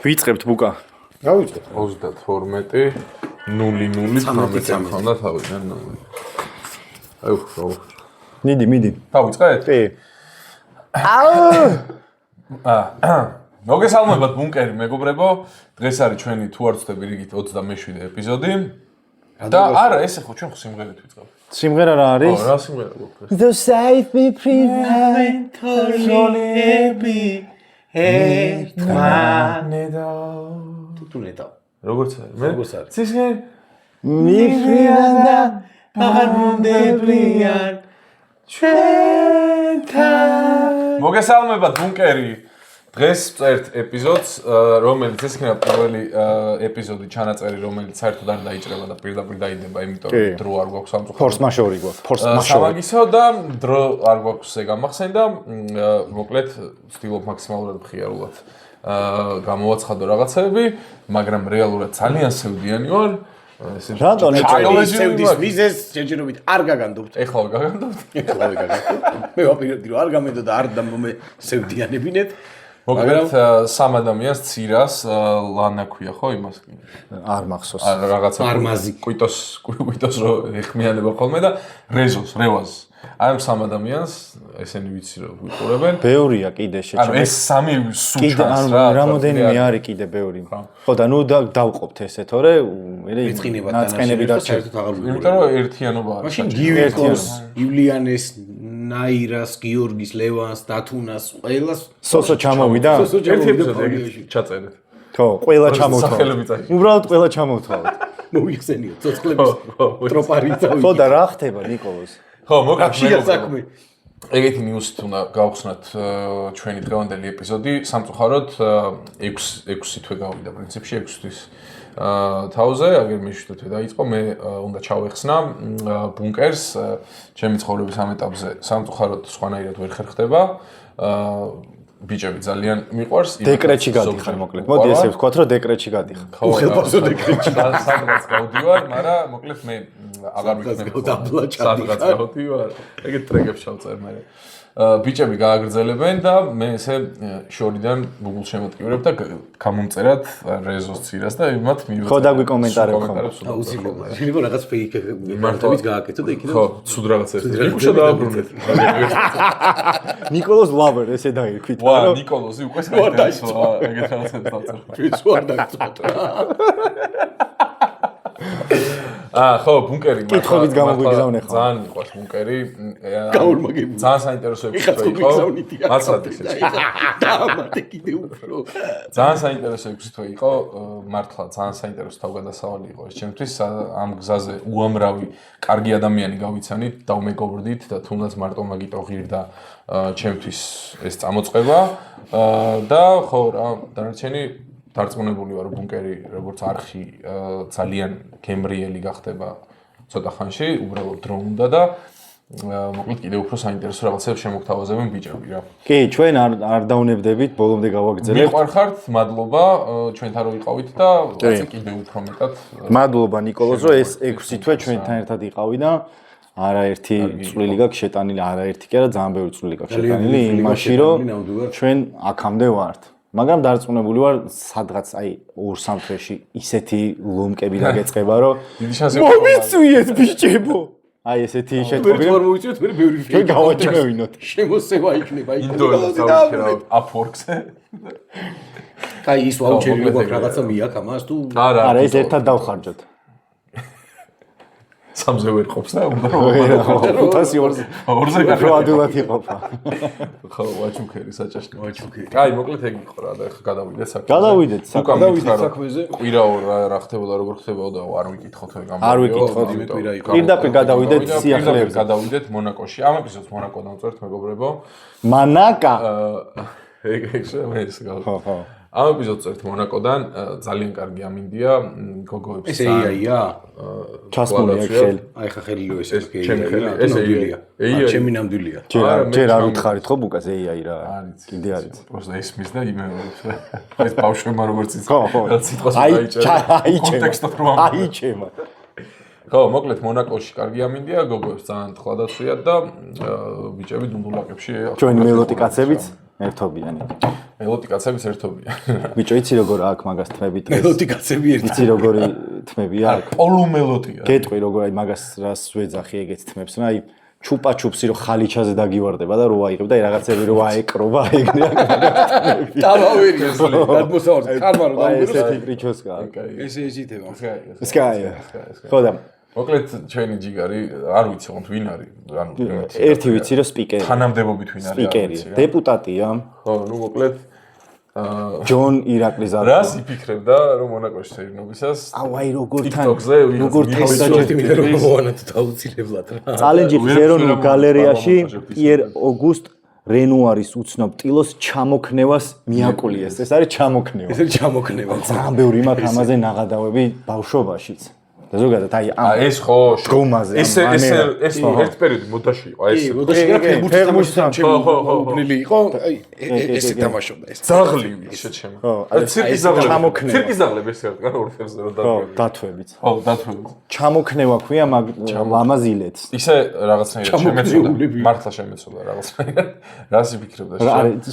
ვიწყებთ ბუკა. გავიწყებ. 32 00 ხანდა თავიდან. აუ, ხო. მიდი. დავიწყეთ? კი. მოგესალმებათ ბუნკერი მეგობრებო. დღეს არის ჩვენი თუ არ ვცდები რიგით 27 ეპიზოდი. და არა, ესე ხო ჩვენ სიმღერით ვიწყებ. სიმღერა რა არის? რა სიმღერა გვაქვს? The side me prevent only ნედა. თუ ნედა. როგორც არის? როგორც არის? ცისგენ mi frianda agarbundebrian ჩვენთან. მოგესალმებათ ბუნკერი. დღეს წერთ ეპიზოდს, რომელიც ეს იქნება პირველი ეპიზოდი ჩანაწერი, რომელიც საერთოდ არ დაიჭრება და პირდაპირ დაიდება, იმიტომ რომ დრო არ გვაქვს სამწუხაროდ. Force majeure გვაქვს, force majeure. სამაგისო და დრო არ გვაქვს ესე გამახსენდა, მოკლედ ვცდილობ მაქსიმალურად მხიარულად გამოვაცხადო რაღაცები, მაგრამ რეალურად ძალიან სევდიანი ვარ. რატომ სევდის მიზეს შეჯერობით არ გაგანდობთ. ეხლა გაგანდობთ. მე ვაპირებდი რომ არ გამედო და არ დამომე სევდიანებინეთ. მოკლედ სამ ადამიანს ცირას ლანა ქვია ხო იმას? არ მახსოვს. რაღაცა არმაზი. კვიტოს რო ეხმიანება ხოლმე და რევაზს. აი ამ სამ ადამიანს ესენი ვიცი რომ ვიყურებენ. ბევრია კიდე ანუ ეს სამი სუჩას რა. რამოდენიმე არის კიდე ბევრი. ხო და ნუ დავყოფთ ესე თორე მე ნაწყენები და საერთოდ აღარ ვიყურებ. იმიტომ რომ ერთიანობა არის. მაშინ გივიკოს, ივლიანეს, ნაირას, გიორგის, ლევანს, დათუნას, ყველას სოსო ჩამოვიდა? ერთი ეპიზოდი ჩაწერეთ. ხო, ყველა ჩამოვთვალეთ. სახელები წაიღეთ. უბრალოდ ყველა ჩამოვთვალეთ. მოიხსენიოთ ცოცხლების ტროპარი წავიდეთ. ხო და რა ხდება ნიკოლოზ? ხო, მოკლედ შია საქმე. ეგეთი ნიუსით უნდა გავხსნათ ჩვენი დღევანდელი ეპიზოდი. სამწუხაროდ 6 თვე გავიდა პრინციპში 6 თვის თავზე, აგერ მეშვიდე დაიწყო, მე უნდა ჩავეხსნა ბუნკერს, ჩემი ცხოვრების ამ ეტაპზე სამწუხაროდ სხვანაირად ვერ ხერხდება. ბიჭები ძალიან მიყვარს. დეკრეტში გადიხარ მოკლედ. მოდი ესე ვთქვათ, რომ დეკრეტში გადიხარ. უხელბასო დეკრეტში. სადღაც გავდივარ, მაგრამ მოკლედ მე აღარ ვიქნები. სადღაც გავდივარ. ეგეთ ტრეკებს ჩავწერ მე. ბიჭები გააგრძელებენ და მე ესე შორიდან Google შემოტკივრებ და გამომწერად რეზოს ცირას და იმათ მივიღებ. ხო დაგვიკომენტარებ ხომ. აუცილებლად. შეიძლება რაღაც ფეიქ მარტივით გააკეთო და იქიდან ხო, ცუდ რაღაცა ეს. ნიკუშა დააბრუნეთ. ნიკოლოზ ლავერ ესე დაირქვით. ვა, ნიკოლოზი უკვე საინტერესოა ეგეთ რაღაცებს დავწერე. ჩვენც არ დაიწყოთ რა. ხო, ბუნკერი მაგრამ კითხვებით გამოგვიგზავნე ხო? ძალიან მიყვარს ბუნკერი. გაორმაგებული. ძალიან საინტერესო ეპიზოდი იყო. მაცად ესე. დაამატე კიდე უფრო. ძალიან საინტერესო ეპიზოდი იყო. მართლა ძალიან საინტერესო თავგადასავალი იყო ეს ჩემთვის. ამ გზაზე უამრავი კარგი ადამიანი გავიცანით, დავმეგობრდით და თუნდაც მარტო მაგიტო ღირდა ჩემთვის ეს წამოწყება. და ხო რა, დანარჩენი დარწმუნებული ვარ ბუნკერი როგორც არხი ძალიან გემრიელი გახდება ცოტა ხანში, უბრალოდ დრო უნდა და მოკლედ კიდევ უფრო საინტერესო რაღაცებს შემოგთავაზებენ ბიჭები რა. კი, ჩვენ არ დაუნებდებით, ბოლომდე გავაგრძელებთ. მიყვარხართ, მადლობა ჩვენთან რომ იყავით და კიდევ უფრო მეტად. მადლობა ნიკოლოზ, რომ ეს 6 თვე ჩვენთან ერთად იყავი და არაერთი წვლილი გაქვს შეტანილი, არაერთი კი არა, ძალიან ბევრი წვლილი გაქვს შეტანილი იმაში, რომ ჩვენ აქამდე ვართ. მაგრამ დარწმუნებული ვარ, სადღაც აი 2-3 თვეში ისეთი ლომკები დაგეწყება, რომ მომიწვიეთ ბიჭებო. აი ესეთი შეტყობი. ვერ მოვიწვიეთ, მე ბევრი ჩვენ გავაჭმევინოთ. შემოსევა იქნება იქ. ინდოელს დავიქერავ Upworks-ზე. აი ის ვაუჩერი როგორ რაღაცა მიაქ ამას თუ არა, ეს ერთად დავხარჯოთ. სამზე ვერ ყოფს და უნდა 500-ზე გადავადულად იყოფა. ხო, ვაჩუქერი საჭაშნი. ვაჩუქერი. აი, მოკლედ ეგ იყო რა და ახლა გადავიდეთ საქმეზე. გადავიდეთ საქმეზე. ყვირაო რა ხდებოდა, როგორ ხდებოდა, არ ვიკითხოთ ეგ ამ. არ ვიკითხოთ. პირდაპირ გადავიდეთ სიახლეებზე. გადავიდეთ მონაკოში. ამ ეპიზოდს მონაკო დავწერთ მეგობრებო. მანაკა. ეგ ეს გავ. ხო. ამ ეპიზოდს წერთ მონაკოდან, ძალიან კარგი ამინდია, გოგოებს. ეს AI-ა? ჩასმული აქ ხელი. აი ხა ხელიო ეს ჩემი ხელი, ეს AI-ია. ჩემი ნამდვილია. ჯერ არ უთხარით ხო ბუკას AI რა. კიდე არის. პროსტა ისმის და იმეორებს. ეს ბავშვებმა როგორც იცი. ხო. სიტყვას დაიჭერა. კონტექსტად რომ აიჩემა. ხო, მოკლედ მონაკოში კარგი ამინდია, გოგოებს ძალიან თხლად აცვიათ და ბიჭები დუნდულაკებში. ჩვენი მელოტი კაცებიც ერთობიანი. მელოდი კაცების ერთობია. ბიჭო, იცი როგორ აქვს მაგას თმები დღეს? მელოდი კაცები ერთი. იცი როგორი თმები აქვს? პოლუ მელოდია. გეტყვი როგორ აი მაგას რას ვეძახი ეგეთ თმებს, რა აი ჩუპა-ჩუპსი რო ხალიჩაზე დაგივარდება და რო აიღებ და აი რაღაცები რო აეკრობა ეგრე. დავავერიოს გადმოსავართ ხარმა რომ აი დავუბრუნოს. ესეთი პრიჩოსკა. ესე ეჭითება. სკაია. ხო და მოკლედ ჩვენი ჯიგარი არ ვიცი ხომ ვინ არის. ანუ ერთი ვიცი რომ სპიკერი. თანამდებობით ვინ არის? სპიკერია. დეპუტატია. ხო, ნუ მოკლედ ჯონ ირაკლი ზარკო. რას იფიქრებდა რომ მონაკოში შეირნობისას? აუ აი როგორ თან TikTok-ზე როგორ ესეთი მინდა რომ მოვანათ დაუცილებლად რა. წალენჯიხის ეროვნულ გალერეაში პიერ ოგუსტ რენუარის უცნობ ტილოს ჩამოქნევას მიაკულიეს. ეს არის ჩამოქნევა. ესე ჩამოქნება. ძალიან ბევრი მაქვს ამაზე ნაღადავები ბავშვობაშიც. და ზოგადად აი ეს ხო დგომაზე ეს ერთ პერიოდი მოდაში იყო ეს მოდაში რა ფეხბურთთან ხო, ხო, ხო. უბნილი იყო აი ესე თამაშობდა ეს ზაღლივი ისე ჩემო ხო, ცირკის ზაღლები ჩამოქნება. ცირკის ზაღლები ესე რა ორ ფერზე რა ხო დაგები დათვებით ხო დათვლით ჩამოქნევა ქვია მაგ ლამაზილეთს ისე რაღაცნაირად შემეცოდა მართლა შემეცოდა რაღაცნაირად რას იფიქრებდა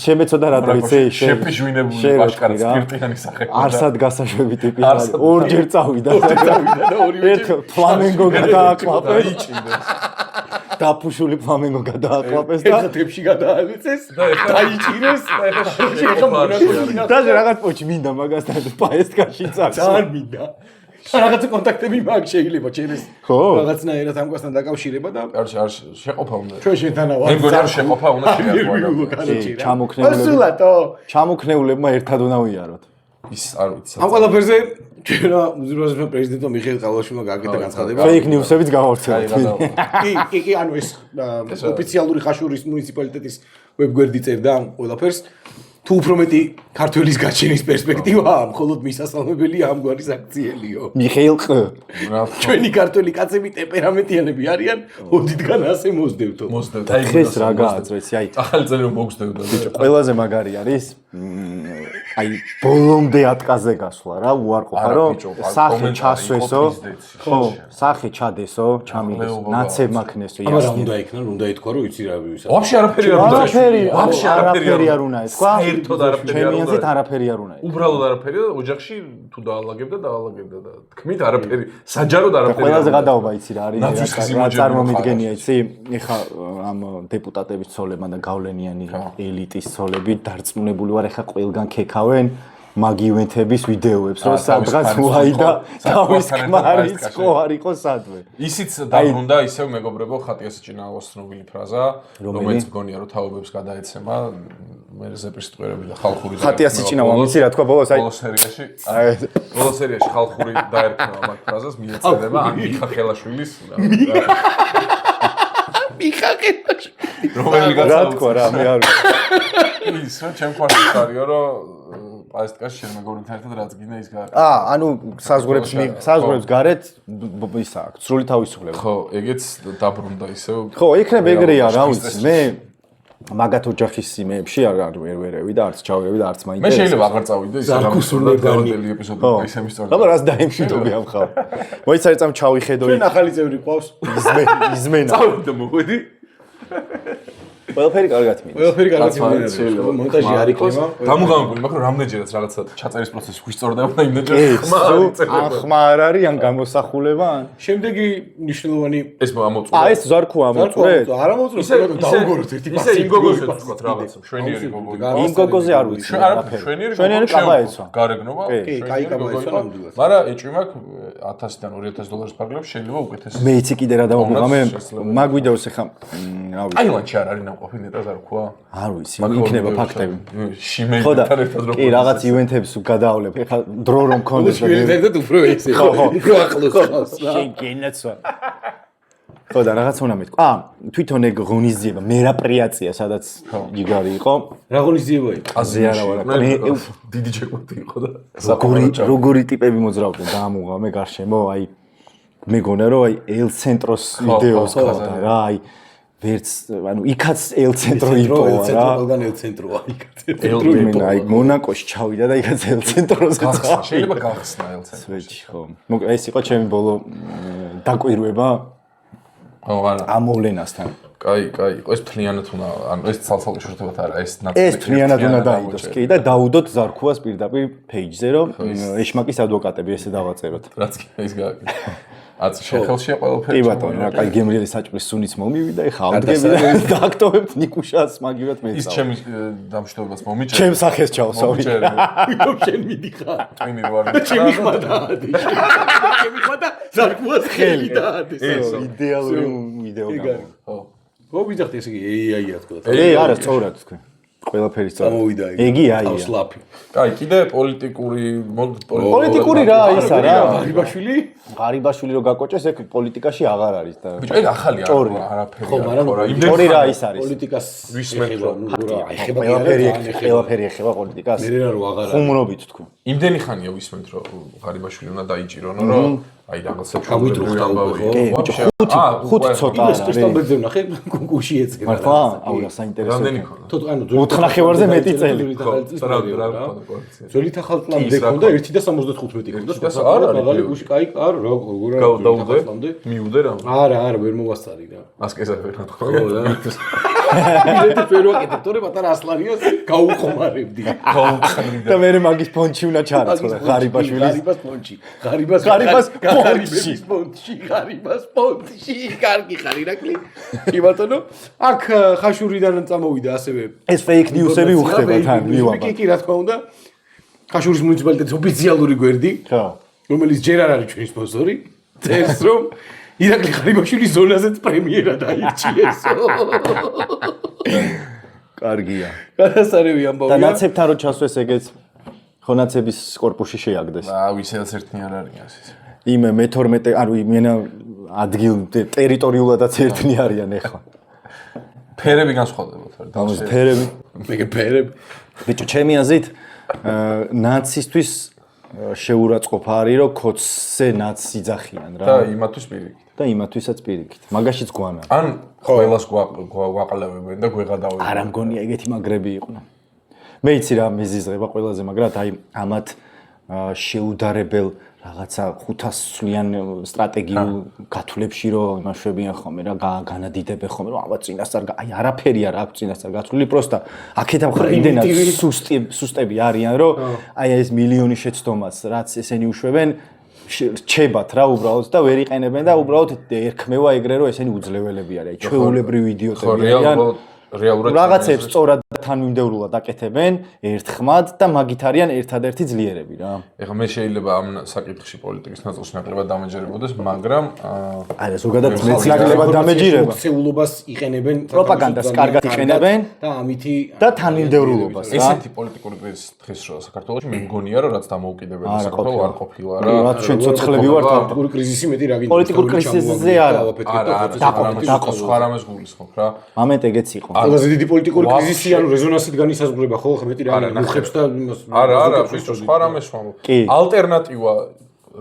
შემეცოდა რა ვიცი შეფიჟვინებული ბაშკარად სპირტიანი სახე არსად გასაშვები ტიპი არის ორჯერ წავიდა და ორივე ერთ ფლამენგო გადააკლაპეს იჭინდეს დაფუშული ფლამენგო გადააკლაპეს და ეთებში გადაავიწეს დაიჭირეს და და რაღაც პოჩი მინდა მაგასთან პაესტკაში წახო ძალიან მინდა რაღაც კონტაქტები მაქვს შეიძლება ჩემს ხო? რაღაცნაირად ამგვართან დაკავშირება და არ შეყოფა უნდა ჩვენ შენთანა ვარ მე მგონი რომ შეყოფა უნდა შეაყვანა ჩამოქნეულები ჩამოქნეულებმა ერთად უნდა ვიაროთ ის არ ვიცი ამ ყველაფერზე ჩვენ უზრუნველყოფა პრეზიდენტო მიხეილ ყალაშვილმა გააკეთა განცხადება ფეიქ ნიუსებიც გავავრცელოთ კი ანუ ეს ოფიციალური ხაშურის მუნიციპალიტეტის ვებგვერდი წერდა ამ ყველაფერს თუ უფრო მეტი ქართველის გაჩენის პერსპექტივაა მხოლოდ მისასალმებელია ამგვარი საქციელიო მიხეილ ყ ჩვენი ქართველი კაცები ტემპერამენტიანები არიან ოდითგან ასე მოსდევთო დღეს რა გააწრეცი აი ახალი წელი რომ მოგსდევდა ბიჭო ყველაზე მაგარი არის აი ბოლომდე ატკაზე გასვლა რა უარყოფა რომ სახე ჩასვესო ხო სახე ჩადესო ჩამიღეს ნაცებ მაქნესო არა უნდა იქნა უნდა ითქვა რომ იცი რა ვისა ვაფშე არაფერი არ უნდა ვაფშე არაფერი არ უნდა ეთქვა საერთოდ არაფერი არ ჩემი უნდა აზრით არაფერი არ უნდა ეთქვა უბრალოდ არაფერი და ოჯახში თუ დაალაგებდა და თქმით არაფერი საჯაროდ არაფერი ყველაზე გადაობა იცი რა ნაცვის არის ხიზი რა მოჯერება წარმომიდგენია იცი ეხა ამ დეპუტატების ცოლებმა და გავლენიანი ელიტის ცოლები დარწმუნებული ვარ ეხა ყველგან ქექავენ მაგ ივენთების ვიდეოებს რომ სადღაც უაიდა თავის ქმარის ხო არ იყოს სადმე ისიც დაბრუნდა ისევ მეგობრებო ხატიას ჭინაოს ცნობილი ფრაზა რომელიც მგონია რომ თაობებს გადაეცემა მე ზეპირსიტყვერები და ხალხური ხატიას ჭინავა ვიცი რა თქვა ბოლოს აი ბოლოს სერიაში ხალხური დაერქვა მაგ ფრაზას მიეწოდება ან მიხა ხელაშვილის მიხა ხელაშვილი რომელი რა თქვა რა მე არ ვიცი ის ჩემ ყვარს არისო რომ პაესტკაში შენ მეგობრებთან ერთად რაც გინდა ის გააკეთა ანუ საზღვრებს გარეთ ისა აქვს სრული თავისუფლება ხო ეგეც დაბრუნდა ისევ ხო იქნებ ეგრეა რა ვიცი მე მაგათ ოჯახის სიმეებში არ ვერევი და არც ჩავერევი და არც მაინტერესებს მე შეიძლება აღარ წავიდე ის ზარქუსუნებანი ეპიზოდი ისე მისწორდა აბა რას დაიმშვიდობი ამ ხალ მოიცარი წამ ჩავიხედო ჩვენ ახალი წევრი ყავს იზმენა წავიდე მოყვედი ყველაფერი კარგად მინდა ყველაფერი კარგად მინდა მონტაჟი არ იქნება დამუღამებული მაგრამ რამდენჯერაც რაღაცა ჩაწერის პროცესი გვისწორდება და იმდენჯერ ხმა არ არის ან გამოსახულება ან შემდეგი ნიშნულოვანი ეს ამოწურა ეს ზარქო ამოწურეთ არ ამოწურეთ მაგრამ დაუგოროთ ერთი ისე იმ გოგოზე თქვა რაღაცა შვენიერი გოგო იმ გოგოზე არ ვიცი შვენიერი კაბაეცვა გარეგნობა კი კაი კაბაეცვა ნამდვილად მაგრამ ეჭვი მაქვს $1000-დან $2000 ფარგლებს შეიძლება უკეთეს მე იცი კიდე რა დავამოღამე მაგ ვიდეოს ახლა რა ვიცი ტაილანდში არ არის ნაყოფი ნეტას არ ვქვა არ ვიცი იქნება ფაქტები შიმეიდან ერთად კი რაღაც ივენთებს გადავლებ ეხლა დრო რომ მქონდეს და ერთად უფრო ესე ხო უფრო ახლოს ხავს შენ გენაცვა ხო და რაღაც უნდა მეთქვა თვითონ ეგ ღონისძიება მერაპრიაცია სადაც იგარი იყო რა ღონისძიება იყო აზე არა ვარ დიდი ჩეკვეთი იყო და როგორი ტიპები მოძრავდნენ დაამუღამე გარშემო აი მეგონა რომ აი ელ ცენტროს ვიდეოს ყავდა რა აი ვერც ანუ იქაც ელ ცენტრო იყო რა ყველგან ელ ცენტროა იქაც ელ აი მონაკოში ჩავიდა და იქაც ელ ცენტროზე წავა შეიძლება გახსნა ელ ცენტრში ხო ეს იყო ჩემი ბოლო დაკვირვება ხო არა ამ მოვლენასთან კაი, ეს თლიანად უნდა, ანუ ეს ცალ-ცალკე შურთებათ არა, ეს ეს თლიანად უნდა დაიდოს, კი და დაუდოთ ზარქუას პირდაპირ პეიჯზე, რომ ეშმაკის ადვოკატები ესე დავაწეროთ. რაც კი ის გააკეთე. აც შეხელშია ყველაფერი. კი ბატონო, რა კაი გემრიელი საჭმლის სუნიც მომივიდა, ეხა ავდგები და დააქტოვებთ ნიკუშას მაგივრად მეცავა. ის ჩემი დამშტოებას მომიჭერე. ჩემს სახეს ჩავსავი. რომ შენ მიდიხარ. ტვინი ვარ. ჩემი ხმა დაადი. ჩემი ხმა და ზარქუას ხელი დაადი. იდეალური ვიდეო გავა. ხო. მოვიძახთ ესე იგი AI-ა თქვა. არა, სწორად თქვენ. ყველაფერი სწორად. გამოვიდა იგი. ეგი AI-ია. თავსლაფი. კაი, კიდე პოლიტიკური პოლიტიკური რა ის არა? ღარიბაშვილი? ღარიბაშვილი რო გაკოჭეს, ეგ პოლიტიკაში აღარ არის და ბიჭო, ეგ ახალი არაფერი. ხო, მაგრამ ტორი რა ის არის? პოლიტიკას ვისმენთ რომ ეხება ყველაფერი ეხება პოლიტიკას. მე რა რო აღარ არის. ხუმრობით თქვენ. იმდენი ხანია ვისმენთ რომ ღარიბაშვილი უნდა დაიჭირონო, რომ აი რაღაცა გამიტრუხდა უკვე, ხო? ხუთი ცოტა ის კრისტალბერძე ნახე კონკურსში ეცგება. მართლა? აუ, საინტერესო. რამდენი ქონდა? ანუ 4.5-ზე მეტი წელი. ძველი ახალწლამდე ქონდა 1 და 75 ქონდა. არა, მაგალი გუში კაი, არა, როგორ გავდაუდე? მიუდე რა? არა, ვერ მოვასწარი რა. ასკესა ვერ ნახო. ხო და მე ვერ ვაკეთებ, თორე პატარა ასლანიას გაუხმარებდი. და მე მაგის ფონჩი უნდა ჩარაცხო ღარიბაშვილის. ღარიბას პონჩი. კარგი ხარ ირაკლი. კი ბატონო, აქ ხაშურიდან წამოვიდა ასევე. ეს fake news-ები უხდება თან, მივაბა. კი, რა თქმა უნდა. ხაშურის მუნიციპალიტეტის ოფიციალური გვერდი, ხო. რომელიც ჯერ არ არის ჩვენი სპონსორი, წერს რომ ირაკლი ხარიბაშვილის ზონაზეც პრემიერა დაირჩიეს. კარგია. გადასარევი ამბავია. და ნაცებთან რო ჩასვეს ეგეც ხო ნაცების корпуსში შეაგდეს. ვისაც ერთი არ არის ეს. იმე მე-12 ანუ იმენა ადგილ ტერიტორიულადაც ერთნი არიან ახლა. ფერები განსხვავდებათ რა. ამას ფერები. მეგე ფერები. ბიჭო, ჩემი აზრით ნაცისტვის შეურაცხყოფა არის რომ კოცზე ნაცს იძახიან რა. და იმათვის პირიქით. და იმათვისაც პირიქით. მაგაშიც გვანა. ან ყველას გვაყალევებენ და გვეღადავებენ. არა მგონია ეგეთი მაგრები იყვნენ. მე იცი რა მეზიზღება ყველაზე, მაგრამ აი ამათ შეუდარებელ რაღაცა 500 სვლიან სტრატეგიულ გათვლებში რომ იმაშვებიან ხოლმე რა განადიდებენ ხოლმე რომ აბა წინასწარ აი არაფერი არ აქვს წინასწარ გათვლილი პროსტა აქეთ ამხარ იმდენად სუსტები არიან რომ აი ეს მილიონი შეცდომას რაც ესენი უშვებენ რჩებათ რა უბრალოდ და ვერ იყენებენ და უბრალოდ ერქმევა ეგრე რომ ესენი უძლეველები არიან ჩვეულებრივი იდიოტები არიან რეალურად რაღაცებს სწორად თანმიმდევრულად აკეთებენ ერთხმად და მაგით არიან ერთადერთი ძლიერები რა. ეხლა მე შეიძლება ამ საკითხში პოლიტიკის ნაწილს ნაკლებად დამეჯერებოდეს, მაგრამ არა ზოგადად მეც ნაკლებად დამეჯერება. ცეულობას იყენებენ, პროპაგანდას კარგად იყენებენ და ამითი და თანმიმდევრულობას რა. ესეთი პოლიტიკური კრიზისი დღეს რო საქართველოში მე მგონია რომ რაც დამოუკიდებელი საქართველო არ ყოფილა რა. რაც ჩვენ ცოცხლები ვართ პოლიტიკური კრიზისი მეტი რა გინდა. პოლიტიკური კრიზისზე არა. დაყოს სხვა რამეს გულისხმობ რა. ამეთ ეგეც იყო. ყველაზე დიდი პოლიტიკური კრიზისი ანუ რეზონანსით განისაზღვრება ხო ხმეტი რა უხებს და იმას არა ბიჭო სხვა რამეს ვამბობ ალტერნატივა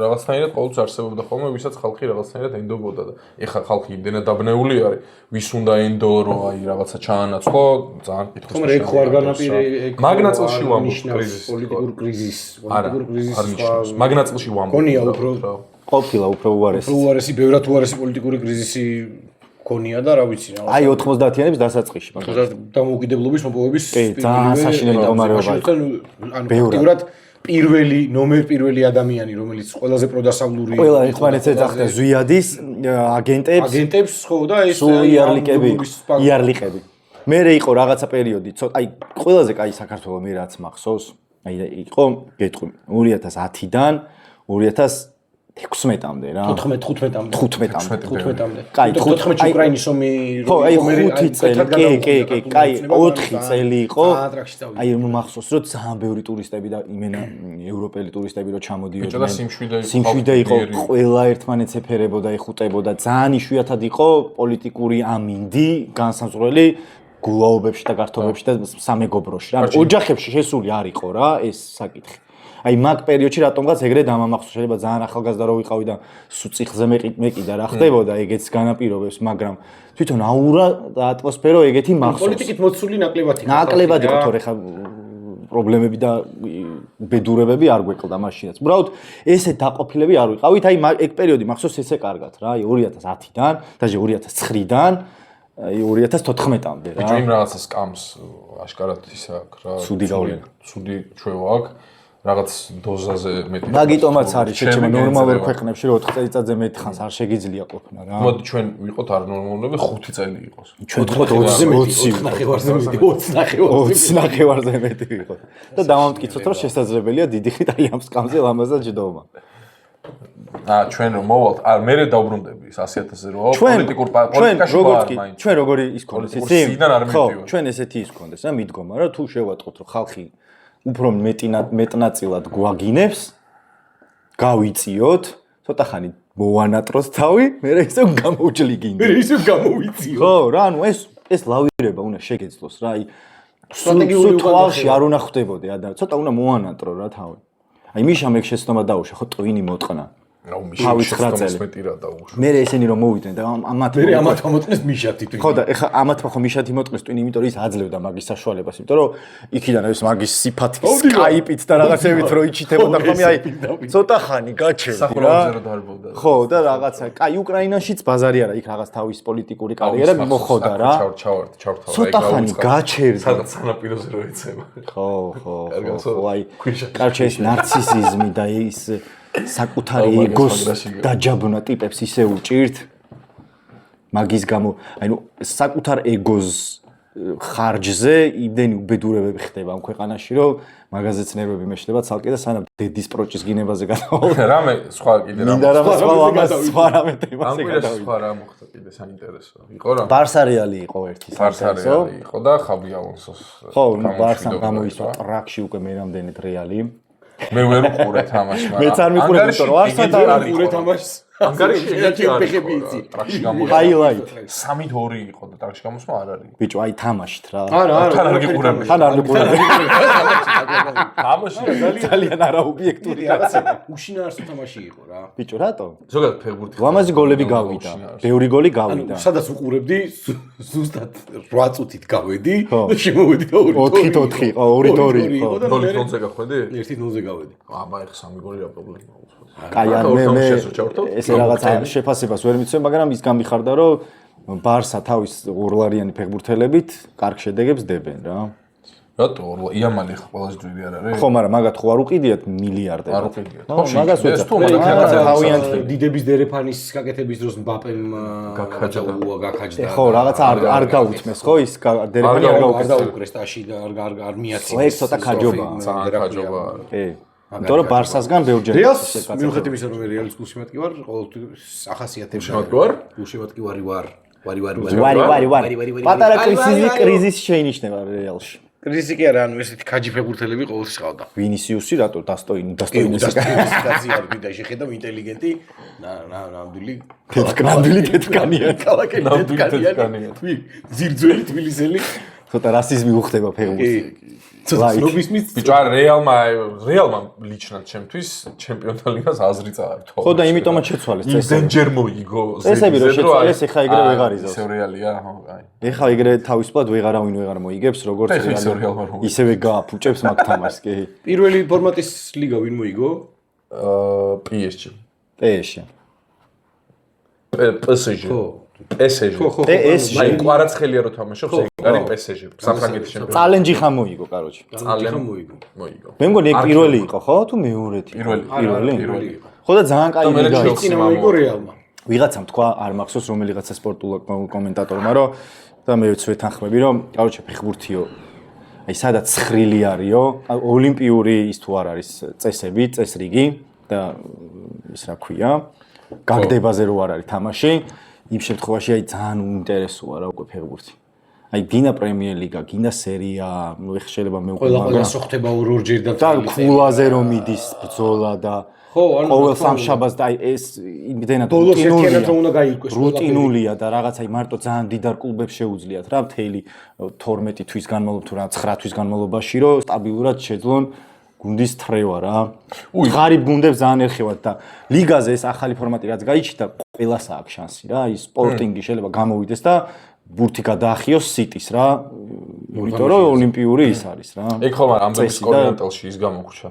რაღაცნაირად ყოველთვის არსებობდა ხოლმე ვისაც ხალხი რაღაცნაირად ენდობოდა და ეხლა ხალხი იმდენად დაბნეული არის ვის უნდა ენდო რომ აი რაღაცა ჩაანაცვლო ძალიან კითხვის ხომ რა ხო არ განაპირე მაგნაწილში ვამბობ კრიზისი პოლიტიკურ კრიზისს მაგნაწილში ვამბობ გონია უფრო ყოფილა უფრო უარესი ბევრად უარესი პოლიტიკური კრიზისი გონია და რა ვიცი რა. აი 90-იანების დასაწყისში მაგალითად დამოუკიდებლობის მოპოვების ძალიან საშინელი მდგომარეობა იყო. ანუ ფაქტიურად პირველი ადამიანი რომელიც ყველაზე პროდასავლური ყველა ერთმანეთს ეძახდა ზვიადის აგენტებს ხო და ეს იარლიყები. მერე იყო რაღაცა პერიოდი, აი ყველაზე კაი საქართველოს მე რაც მახსოვს, აი იყო გეტყვი 2010-დან 2016-მდე რა. 15-მდე. კაი, 14-ში უკრაინის ომი ხო, აი 5 წელი, კი, კაი, 4 წელი იყო. აი მახსოვს, რომ ძალიან ბევრი ტურისტები და იმენა ევროპელი ტურისტები რო ჩამოდიოდნენ. სიმშვიდე იყო, ყველა ერთმანეთს ეფერებოდა, ეხუტებოდა. ძალიან იშვიათად იყო პოლიტიკური ამინდი, განსაზღვრელი გულაობებში და გართობებში და სამეგობროში რა. ოჯახებში შესული არ იყო რა ეს საკითხი. აი მაგ პერიოდში რატომღაც ეგრე დამამახსოვს შეიძლება ძალიან ახალგაზრდა რო ვიყავი და სუწიხზე მეყიდა რა ხდებოდა ეგეც განაპირობებს მაგრამ თვითონ აურა და ატმოსფერო ეგეთი მახსოვს პოლიტიკით მოცული ნაკლებად იყო თორე ხა პრობლემები და ბედურებები არ გვეკლდა მაშინაც უბრალოდ ესე დაყოფილები არ ვიყავით აი ეგ პერიოდი მახსოვს ესე კარგად რა აი 2010-დან და 2009-დან აი 2014-მდე რა. ბიჭო იმ რაღაცა სკამს აშკარად ისა აქვს რა. ცუდი გავლენა. ცუდი ჩვევა აქვს. რაღაც დოზაზე მეტი. მაგიტომაც არის შეჩემა ნორმალურ ქვეყნებში რომ 4 წელიწადზე მეტი ხანს არ შეგიძლია ყოფნა რა. მოდი ჩვენ ვიყოთ არ ნორმალურები 5 წელი იყოს. ჩვენ ვიყოთ 20 ნახევარზე მეტი 20 ნახევარზე მეტი ვიყოთ. და დავამტკიცოთ რომ შესაძლებელია დიდი ხნით აი ამ სკამზე ლამაზად ჯდომა. ჩვენ რომ მოვალთ, მე დავბრუნდები 100.000-ზე რო პოლიტიკურ პოლიტიკაში ვარ მაინც. ჩვენ როგორი ის ქონდეს იცი? ხო, ჩვენ ესეთი ის ქონდეს რა მიდგომა რა თუ შევატყოთ რომ ხალხი უფრო მეტნაწილად გვაგინებს, გავიწიოთ, ცოტა ხანი მოვანატროს თავი, მე ისე გამოუჯლიგინდი. მე ისე გამოვიწიო. ხო, რა, ანუ ეს ლავირება უნდა შეგეძლოს რა, აი სტრატეგიული თვალში არ უნდა ხვდებოდე ადამიანი, ცოტა უნდა მოვანატრო რა თავი. აი მიშა მე შეცდომა დაუშვა, ხო ტვინი მოტყნა. თავი 9 წელი მეტი რა დაუშვა. მე ესენი რომ მოვიდნენ და ამათ მე ამათ მომოტყნეს მიშათი თვინი. ხო და ეხა ამათმა ხო მიშათი მოტყნეს ტვინი, იმიტომ რომ ის აძლევდა მაგის საშუალებას, იმიტომ რომ იქიდან ის მაგის სიფათით სკაიპით და რაღაცებით რო იჩითებოდა ხომი აი ცოტა ხანი გაჩერდი რა. სახურავზე რო დარბოდა. ხო და რაღაცა, კაი უკრაინაშიც ბაზარი არა, იქ რაღაც თავის პოლიტიკური კარიერა მოხოდა რა. ჩავთავ. ცოტა ხანი გაჩერდი. სადაც სანაპიროზე რო ეცემა. ხო, აი კარჩე ეს ნარცისიზმი და ის საკუთარი ეგოს დაჯაბნა ტიპებს ისე უჭირთ მაგის გამო აი ნუ საკუთარ ეგოს ხარჯზე იმდენი უბედურებები ხდება ამ ქვეყანაში რომ მაგაზეც ნერვები მეშლება ცალკე და სანამ დედის პროჭის გინებაზე გადავალ რამე სხვა კიდე რა მინდა რამე სხვა რამე თემაზე გადავიდე სხვა რა მოხდა კიდე საინტერესო იყო რა ბარსა რეალი იყო ერთი ბარსა რეალი იყო და ხაბი ალონსოს ხო ბარსამ გამოისვა ტრაკში უკვე მე რამდენად რეალი მე ვერ უყურე თამაშს მაგრამ მეც არ მიყურე იმიტომ რომ არსად არ უყურე თამაშს ანგარიში ფეხები იცი ტრაკში გამოსვა ჰაილაით 3-2 იყო და ტრაკში გამოსვა არ არის ბიჭო აი თამაშით რა არა თან არ გიყურებ თან არ მიყურე თამაში ძალიან არაობიექტური კაცი უშინაარსო თამაში იყო რა ბიჭო რატო ზოგადად ფეხბურთი ლამაზი გოლები გავიდა ბევრი გოლი გავიდა სადაც უყურებდი ზუსტად 8 წუთით გავედი და შემოვედი და 4-4 იყო 2-2 იყო 0-0-ზე გახვედი 1-0-ზე გავედი აბა ეხა 3 გოლი რა პრობლემაა კაი ან მე ესე რაღაცა შეფასებას ვერ მიცემ, მაგრამ ის გამიხარდა, რომ ბარსა თავის ორლარიანი ფეხბურთელებით კარგ შედეგებს დებენ რა. რატო იამალი ხო ყველაზე ძვირი არ არის? ხო, მაგრამ მაგათ ხო არ უყიდიათ მილიარდები. არ უყიდიათ. ხო, მაგას ვეცარ. თავიანთი დიდების დერეფანის გაკეთების დროს მბაპემ გაქაჯდა. ხო, რაღაცა არ დაუთმეს, ხო, ის დერეფანი არ დაუკრეს ტაში და არ მიაწეს. ეს ცოტა ქაჯობა. ქაჯობა. კი. იმიტომ რომ ბარსასგან ბევრჯერ რეალს მიუხედავად იმისა რომ რეალის გულშემატკივ ვარ ყოველთვის ახასიათებს გულშემატკივ ვარ პატარა კრიზისი შეინიშნება რეალში კრიზისი კი არა ანუ ესეთი ქაჯი ფეხბურთელები ყოველთვის ყავდა ვინისიუსი რატო დასტოინისი კაცი არ ვიდა შეხედავ ინტელიგენტი ნამდვილი თეთრკანიანი ნამდვილი ზირძველი თბილისელი ცოტა რასიზმი უხდება ფეხბურთში ბიჭო რეალმა ლიჩნად ჩემთვის ჩემპიონთა ლიგას აზრი წაართვა. ხო და იმიტომაც შეცვალეს წესები. იმდენჯერ მოიგო წესები რომ შეცვალეს, ეხა ეგრე ვეღარ იზავს. ისე რეალია, ხო, აი. ეხა ეგრე თავისუფლად ვეღარავინ ვეღარ მოიგებს, როგორც რეალია. ისევე გააფუჭებს მაგ თამაშს, კი. პირველი ფორმატის ლიგა ვინ მოიგო? PSG. PSG. ხო. PSG. აი კვარაცხელია რო თამაშობს, ეგ არის PSG. საფრანგეთის ჩემპიონი. წალენჯი ხა მოიგო, კაროჩი. წალენჯი მოიგო. მე მგონი ეგ პირველი იყო, ხო? თუ მეორეთი? პირველი. ხო და ძალიან კაი ლიგა იყო. წინა მოიგო რეალმა. ვიღაცამ თქვა, არ მახსოვს რომელიღაცა სპორტულ კომენტატორმა, რომ და მეც ვეთანხმები, რომ კაროჩი ფეხბურთიო აი სადაც ცხრილი არისო, ოლიმპიური ის თუ არ არის წესები, წესრიგი და ის რა ქვია, გაგდებაზე რო არ არის თამაში იმ შემთხვევაში აი ძალიან უინტერესოა რა უკვე ფეხბურთი. აი გინდა პრემიერ ლიგა, გინდა სერია, ნუ ეხ შეიძლება მე უკვე ყველა სოხდება ორ-ორჯერ და ქულაზე რომ მიდის ბრძოლა და ყოველ სამშაბათს და აი ეს იმდენად რუტინულია და რაღაც აი მარტო ძალიან დიდარ კლუბებს შეუძლიათ რა მთელი 12 თვის განმავლობაში თუ რა 9 თვის განმავლობაში რომ სტაბილურად შეძლონ გუნდის თრევა რა. ღარიბ გუნდებს ძალიან ერხევათ და ლიგაზე ეს ახალი ფორმატი რაც გაიჩნდა, ყველას აქვს შანსი რა. ის სპორტინგი შეიძლება გამოვიდეს და ბურთი გადაახიოს სიტის რა. იმიტომ რომ ოლიმპიური ის არის რა. ეგ ხომ არ ამბების კორიენტელში ის გამოგრჩა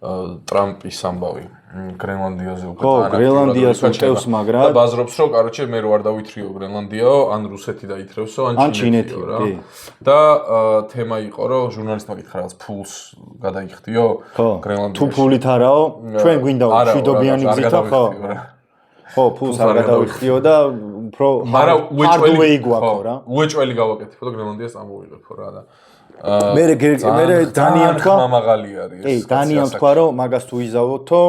ტრამპის ამბავი გრენლანდიაზე უკვე ხო, გრენლანდიას უტევს, მაგრამ და ბაზრობს რომ კაროჩე მე რო არ დავითრიო გრენლანდიაო, ან რუსეთი დაითრევსო, ან ჩინეთიო რა. და თემა იყო რომ ჟურნალისტმა გითხრა რაღაც ფულს გადაიხდიო გრენლანდიაში. თუ ფულით არაო, ჩვენ გვინდა მშვიდობიანი გზითო ხო? ხო, ფულს არ გადავიხდიო და უფრო hard way გვაქვს რა. უეჭველი გავაკეთებო და გრენლანდიას ამოვიღებო რა და მე დანიამ თქვა მამაღალი არის. კი, დანიამ თქვა რომ მაგას თუ იზავოთო,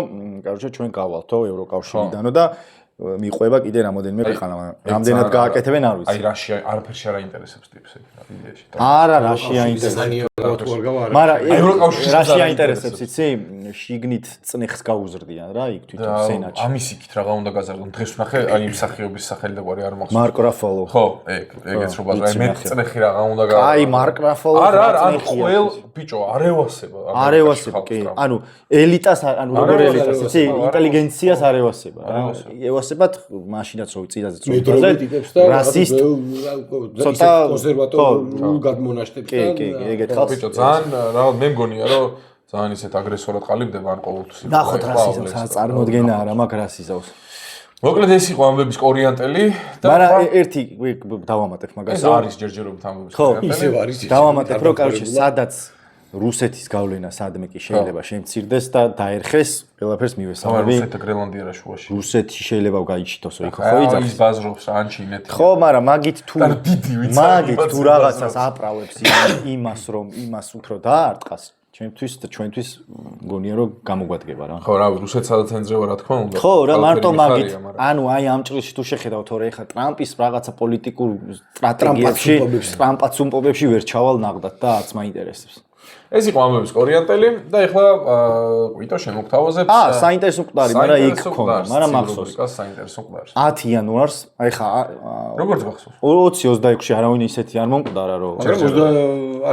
კაროჩე ჩვენ გავალთო ევროკავშირიდანო და მიყვება კიდე რამოდენიმე ქვეყანა. რამდენად გააკეთებენ არ ვიცი. აი რაშია არაფერში არ აინტერესებს ტიპს ეგ იდეაში. არა, რაში აინტერესებს. მაგრამ რაში აინტერესებს იცი? შიგნით წნეხს გაუზრდიან რა იქ თვითონ სენატში. ამის იქით რა უნდა გაზარდონ. დღეს ვნახე აი იმ მსახიობის სახელი და გვარი არ მახსოვს. მარკ რაფალო. ხო, ეგეც რო ბაზარი მე წნეხი რა უნდა გა. აი მარკ რაფალო. არა, ყველ ბიჭო არ ევასება. არ ევასება, კი. ანუ ელიტას, ანუ როგორ ელიტას იცი? ინტელიგენციას არ ევასება რა. ევასებათ მაშინაც რო წინაზეც რო ბაზარზე რასისტ ცოტა კონსერვატორულ გადმონაშტებს და კი, ეგეთ ხალხს ბიჭო ძალიან რა მე მგონია რომ ძალიან ისეთ აგრესორად ყალიბდება ან ყოველთვის ნახოთ რასიზმს რა წარმოდგენა არა მაგ რასიზმს მოკლედ ეს იყო ამბების ორიენტელი და მაგრამ ერთი დავამატებ მაგას ეს არის ჯერჯერობით ამბების ორიენტელი ისევ არის დავამატებ რომ კაროჩე სადაც რუსეთის გავლენა სადმე კი შეიძლება შემცირდეს და დაერხეს ყველაფერს მივესალმები რუსეთი გრენლანდია რა შუაში რუსეთი შეიძლება გაიჩიტოსო იქ ხო იძახს ის ბაზრობს ან ჩინეთი ხო მაგრამ მაგით თუ რაღაცას აправებს იმას რომ იმას უფრო დაარტყას ჩემთვის და ჩვენთვის მგონია რომ გამოგვადგება რა ხო რავი რუსეთს სადაც ენძრევა რა თქმა უნდა ხო რა მარტო მაგით ანუ აი ამ ჭრილში თუ შეხედავ თორე ეხა ტრამპის რაღაცა პოლიტიკურ სტრატეგიებში ტრამპაც უმპობებში ვერ ჩავალ ნახდათ და არც მაინტერესებს ეს იყო ამბების ორიენტელი და ეხლა კვიტო შემოგთავაზებს საინტერესო მკვდარი მაგრამ იქ ქონდა მაგრამ მახსოვს საინტერესო მკვდარი 10 იანვარს აი ხა როგორც მახსოვს 20-26-ში არავინ ისეთი არ მომკვდარა რომ მაგრამ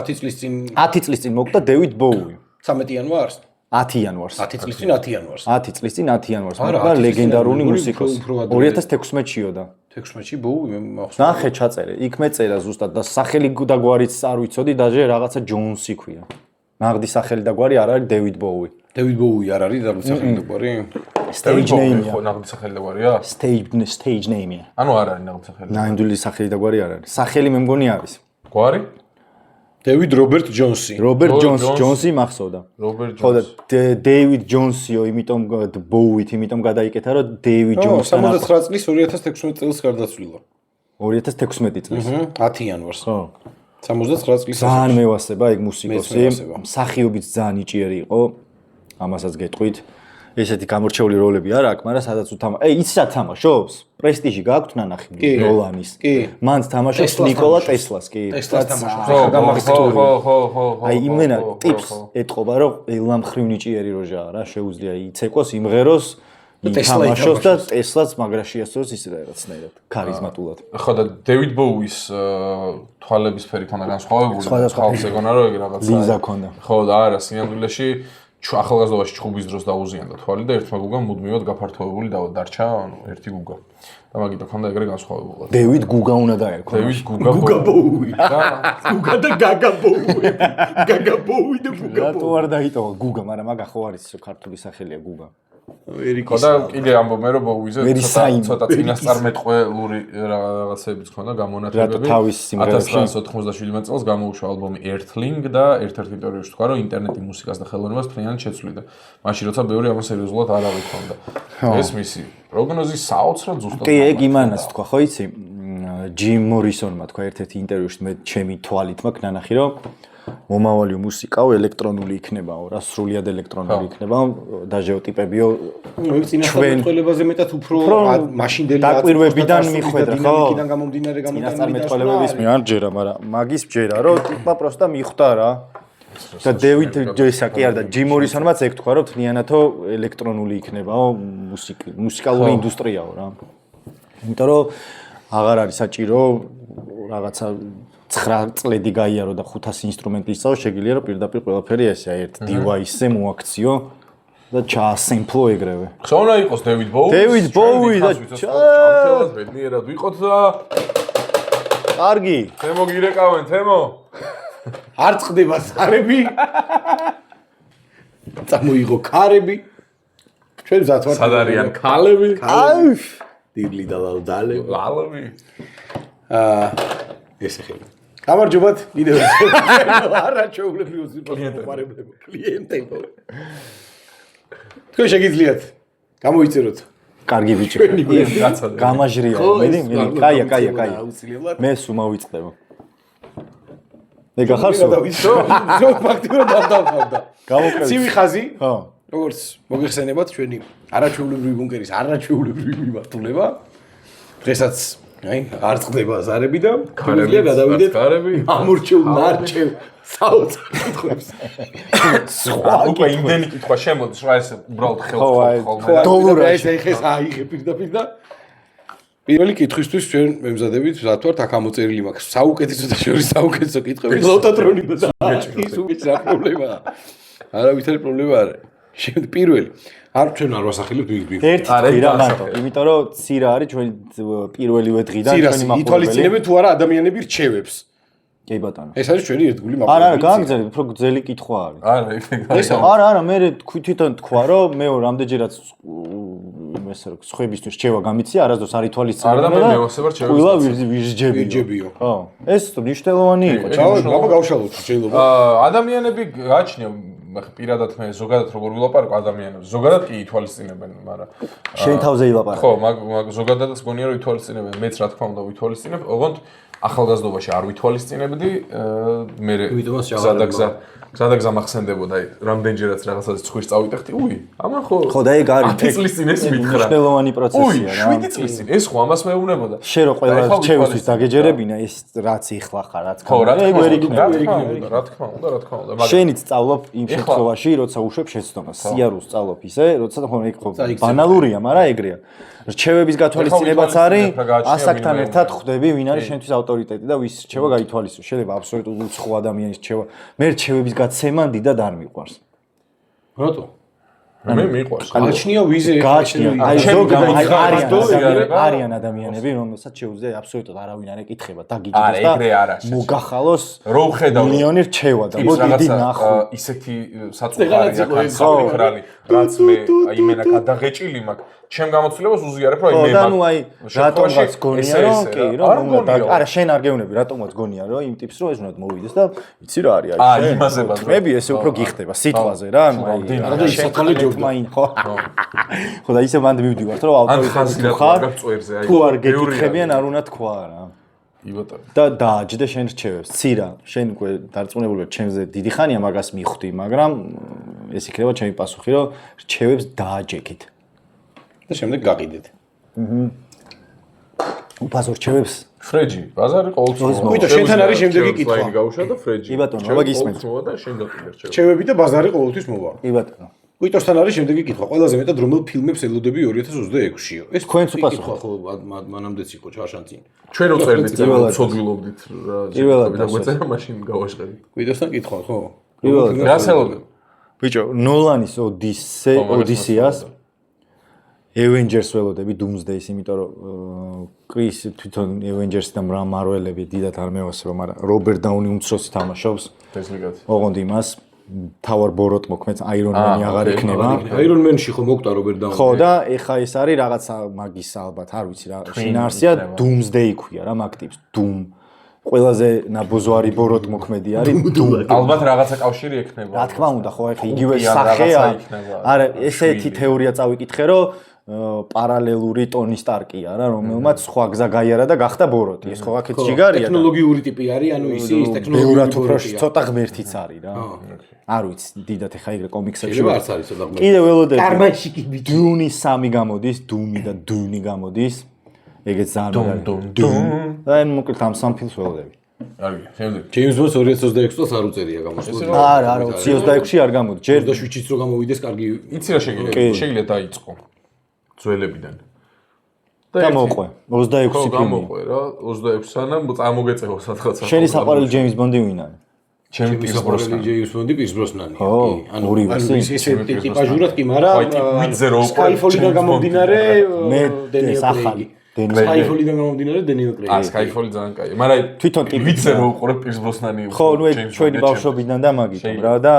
10 წლის წინ 10 წლის წინ მოკვდა დევიდ ბოუი 13 იანვარს 10 იანვარს 10 წლის წინ 10 იანვარს 10 წლის წინ 10 იანვარს მოკვდა ლეგენდარული მუსიკოსი 2016-ში და 16-ში ბოუი მე მახსოვს ნახე ჩაწერე იქ მეწერა ზუსტად და სახელი და გვარიც არ ვიცოდი დაჟე რაღაცა ჯონსი ქვია ნაღდი სახელი და გვარი არ არის დევიდ ბოუი დევიდ ბოუი არ არის ნაღდი სახელი და გვარი stage name-ია ხო ნაღდი სახელი და გვარია stage name-ია ანუ არ არის ნაღდი სახელი ნამდვილი სახელი და გვარი არ არის სახელი მე მგონი არის გვარი დევიდ რობერტ ჯონსი რობერტ ჯონსი მახსოვდა რობერტ ხო და დევიდ ჯონსიო იმიტომ ბოუით იმიტომ გადაიკეთა რომ დევიდ ჯონსთან 79 წლის 2016 წელს გარდაცვლილა 2016 წელს 10 იანვარს ხო 79 წლის ძალიან მევასება ეგ მუსიკოსი მსახიობიც ძალიან იჭიერი იყო ამასაც გეტყვით ესეთი გამორჩეული როლები არ აქვს მაგრამ სადაც უთამაშ იცი თამაშობს პრესტიჟი გააქვთ ნანახი ნოლანის მან თამაშობს ნიკოლა ტესლას კი ტესლას თამაშობს ხო აი იმენა ტიპს ეტყობა რომ ელამხრივ ნიჭიერი როჟაა რა შეუძლია იცეკოს იმღეროს თამაშობს და ტესლაც მაგრაში ასწორებს ისე რაღაცნაირად ქარიზმატულად ხო და დევიდ ბოუის თვალების ფერი ქონდა განსხვავებული ხალხს ეგონა რომ ეგ რაღაცა ლიზა ქონდა ხო და არა სინამდვილეში ახალგაზრდობაში ჩხუბის დროს დაუზიანდა თვალი და ერთმა გუგამ მუდმივად გაფართოებული დარჩა ანუ ერთი გუგა და მაგით ქონდა ეგრე განსხვავებულად დევიდ გუგა უნდა დაერქვა დევიდ გუგა ბოუი გუგა და გაგა ბოუი გაგა ბოუი და გუგა ბოუი რატო არ დაიტოვა გუგა მაგრამ მაგა ხო არის ქართული სახელია გუგა ხო და კიდე ამბობენ რომ ბოუიზე ცოტა წინასწარმეტყველური რაღაცებიც ქონდა გამონათებები 1997 წელს გამოუშვა ალბომი Earthling და ერთ-ერთ ინტერვიუში თქვა რომ ინტერნეტი მუსიკას და ხელოვნებას მთლიანად შეცვლიდა მაშინ როცა ბევრი ამას სერიოზულად არ აღიქონდა ეს მისი პროგნოზი საოცრად ზუსტად კი ეგ იმანაც თქვა ხო იცი ჯიმ მორისონმა თქვა ერთ-ერთი ინტერვიუში მე ჩემი თვალით მაქვს ნანახი რომ მომავალი მუსიკაო ელექტრონული იქნებაო რა სრულიად ელექტრონული იქნებაო დაჟეო ტიპებიო ეგ წინასწარმეტყველებაზე მეტად უფრო მაშინდელი დაკვირვებიდან მიხვედრა ხო დინამიკიდან გამომდინარე წინასწარმეტყველებების მე არ ჯერა მაგრამ მაგის ჯერა რომ ტიპა პროსტა მიხვდა რა და დევიდ ჯესა კი არ და ჯიმ მორისონმაც ეგ თქვა რომ თლიანათო ელექტრონული იქნებაო მუსიკალური ინდუსტრიაო რა იმიტომ რომ აღარ არის საჭირო რაღაცა 9 წლედი გაიარო და 500 ინსტრუმენტი ისწავლო შეგიძლია რომ პირდაპირ ყველაფერი ესე ერთ დივაისზე მოაქციო და ჩაასემპლო ეგრევე. ხო უნდა იყოს დევიდ ბოუი. დევიდ ბოუი და ჩამთელად ბედნიერად ვიყოთ და კარგი. თემო გირეკავენ, თემო. არ წდება ზარები. წამოიღო ქარები. ჩვენ მზად ვართ. სად არიან ქალები? აუ. დირლი და ლალდალები. ლალები. ესე ხელი. გამარჯობათ, კიდევ არაჩვეულებრივ კლიენტებო. თქვენ შეგიძლიათ გამოიწეროთ. კარგი ბიჭი. გამაჟრია. კაია. მე სულ მოვიწყდება. მე გახარსო? ზოგ ფაქტიურად დავდავდა. გამოკრები. ცივი ხაზი? ხო. როგორც მოგეხსენებათ ჩვენი არაჩვეულებრივი ბუნკერის არაჩვეულებრივი მიმართულება. დღესაც აი არ წდება ზარები და ქარებია გადავიდეთ ამორჩეულ ნარჩევ საოცარ კითხვებს. სხვა უკვე იმდენი კითხვა შემოდის, რა ეს უბრალოდ ხო, დოლარში ეს აიღე პირდაპირ და პირველი კითხვისთვის ჩვენ მემზადებით მზად ვართ, აქ ამოწერილი მაქვს საუკეთესო და შორის საუკეთესო კითხვები. ლოტატრონი და ის უბრალოდ რა პრობლემაა. არავითარი პრობლემა არ არის. შემდეგ პირველი არ ჩვენ არ ვასახელებთ ვიღ. ერთი თქვი რა მარტო, იმიტომ რომ ცირა არის ჩვენი პირველივე დღიდან ჩვენი მაყურებელი. ითვალისწინებენ თუ არა ადამიანები რჩევებს. კი ბატონო. ეს არის ჩვენი ერთგული მაყურებელი. არა, გააგზავნეთ, უფრო გძელი კითხვა არის. არა, მე თვითონ თქვა რომ მე რამდენჯერაც ესე რომ სხვებისთვის რჩევა გამიცია, არასდროს არ ითვალისწინებენ და ყველა ვირჯებიო. ხო. ეს მნიშვნელოვანი იყო. აბა გავშალოთ შეიძლება. ადამიანები გააჩნია ახლა პირადად მე ზოგადად როგორ ვილაპარაკო ადამიანებს ზოგადად კი ითვალისწინებენ მაგრამ შენ თავზე ილაპარაკე ხო მაგ ზოგადადაც გონია რომ ითვალისწინებენ მეც რა თქმა უნდა ვითვალისწინებ ოღონდ ახალგაზრდობაში არ ვითვალისწინებდი მე გზადაგზა მახსენდებოდა აი რამდენჯერაც რაღაცას ცხვირს წავიტეხდი უი ამან ხო და ეგ არის 10 წლის წინ ეს მითხრა მნიშვნელოვანი პროცესია რა 7 წლის წინ ეს ხო ამას მეუბნებოდა შენ რო ყველა რჩევისთვის დაგეჯერებინა ეს რაც იხლა ხარ რაც ხო ეგ ვერ იქნებოდა რა თქმა უნდა მაგრამ შენიც სწავლობ იმ შემთხვევაში როცა უშვებ შეცდომას სიარულს სწავლობ ისე როცა ხო ეგ ხო ბანალურია მაგრამ ეგრეა რჩევების გათვალისწინებაც არის ასაკთან ერთად ხვდები ვინ არის შენთვის ავტორიტეტი და ვის რჩევა გაითვალისწინო შეიძლება აბსოლუტურად უცხო ადამიანის რჩევა მე რჩევების გაცემა დიდად არ მიყვარს რატო მე მიყვარს გააჩნია ვიზე გააჩნია აი ზოგადად არიან ადამიანები რომელსაც შეუძლია აბსოლუტურად არავინ არ ეკითხება დაგიგდეს და მოგახალოს რო ხედავ მილიონი რჩევა და მოდი ნახო ისეთი საწუხარია კაცობრალი რაც მე იმენა გადაღეჭილი მაქვს ჩემ გამოცდილებას უზიარებ რომ მე და ნუ აი რატომაც გონია რომ კი რომ უნდა არა შენ არ გეუბნები რატომაც გონია რომ იმ ტიპს რომ ეს უნდა მოვიდეს და იცი რა არის აი იმაზე ბაზრ მე ესე უფრო გიხდება სიტყვაზე რა ნუ აი შეთქალი ჯობაინ ხო ხო და ისე მანდ მივდივართ რომ ავტორიტეტი ხარ თუ არ გეკითხებიან არ უნდა თქვა რა კი ბატონო და დააჯდე შენ რჩევებს ცირა შენ უკვე დარწმუნებული ვარ ჩემზე დიდი ხანია მაგას მიხვდი მაგრამ ეს იქნება ჩემი პასუხი რომ რჩევებს დააჯექით და შემდეგ გაყიდეთ. უფასო რჩევებს ფრეჯი, ბაზარი ყოველთვის. ვიდა შენთან არის შემდეგი კითხვა. ლაინი გავუშვა და ფრეჯი. კი ბატონო, აბა გისმენთ. და შენ გაყიდე რჩევები. რჩევები და ბაზარი ყოველთვის მოვა. კი ბატონო. ვიტოსთან არის შემდეგი კითხვა. ყველაზე მეტად რომელ ფილმებს ელოდები 2026-იო? ეს თქვენც უპასუხოთ. ხო, მანამდეც იყო ჩარშანწინ. ჩვენ უწერდით და უცოდვილობდით რა. და გვეწერა მაშინ გავაშყები. ვიტოსთან კითხვა, ხო? რას ელოდებ? ბიჭო, ნოლანის ოდისეას Avengers ველოდები Doomsday-ს, იმიტომ რომ კრის თვითონ Avengers-ი და მარველები დიდად არ მევასება, მაგრამ Robert Downey უმცროსი თამაშობს. ფესლიგად. ოღონდ იმას თავარ ბოროტ მოქმედს Iron Man-ი აღარ იქნება. Iron Man-ში ხო მოკვდა Robert Downey. ხო და ეხა ეს არის რაღაცა მაგის ალბათ, არ ვიცი რა, შინაარსია Doomsday ქვია რა მაგ ტიპს, Doom. ყველაზე ნაბოზო არის ბოროტ მოქმედი არის Doom. ალბათ რაღაცა კავშირი ექნება. რა თქმა უნდა, ხო, ეხა იგივე სახეა. არა, ესეთი თეორია წავიკითხე, რომ პარალელური ტონი სტარკია რა, რომელმაც სხვა გზა გაიარა და გახდა ბოროტი. ეს ხო აქეთ ჯიგარია. ტექნოლოგიური ტიპი არის, ანუ ისი ის ტექნოლოგიური. ბევრად უფრო ცოტა ღმერთიც არის რა. არ ვიცი, დიდად ეხა ეგრე კომიქსებში. შეიძლება არც არის ცოტა ღმერთი. კიდე ველოდები. კარმაში კი ბიჭი. Dune 3 გამოდის, Dune და Dune გამოდის. ეგეც ძალიან Dune. და ან მოკლედ ამ სამ ფილმს ველოდები. კარგი, შემდეგ. James Bond 2026 წელს არ უწერია გამოსვლა. არა, 26-ში არ გამოდის. ჯერ 27-ში რო გამოვიდეს, კარგი. იცი რა შეიძლება დაიწყო. ძველებიდან. და მოყვე 26 ფილმი. მოყვე რა 26 სანამ წამოგეწევა სადღაცა. შენი საყვარელი James Bond-ი ვინ არის? ჩემი Pierce Brosnan. James Bond-ი Pierce Brosnan-ი. კი, ორივე ესე ტიპაჟურად კი, მაგრამ Skyfall-დან გამომდინარე მე ეს ახალი Skyfall-დან გამომდინარე Daniel Craig. Skyfall ძალიან კაია. მაგრამ თვითონ ვიცე რომ უყურებ Pierce Brosnan-ი. ხო, ნუ ჩვენი ბავშვობიდან და მაგითო რა და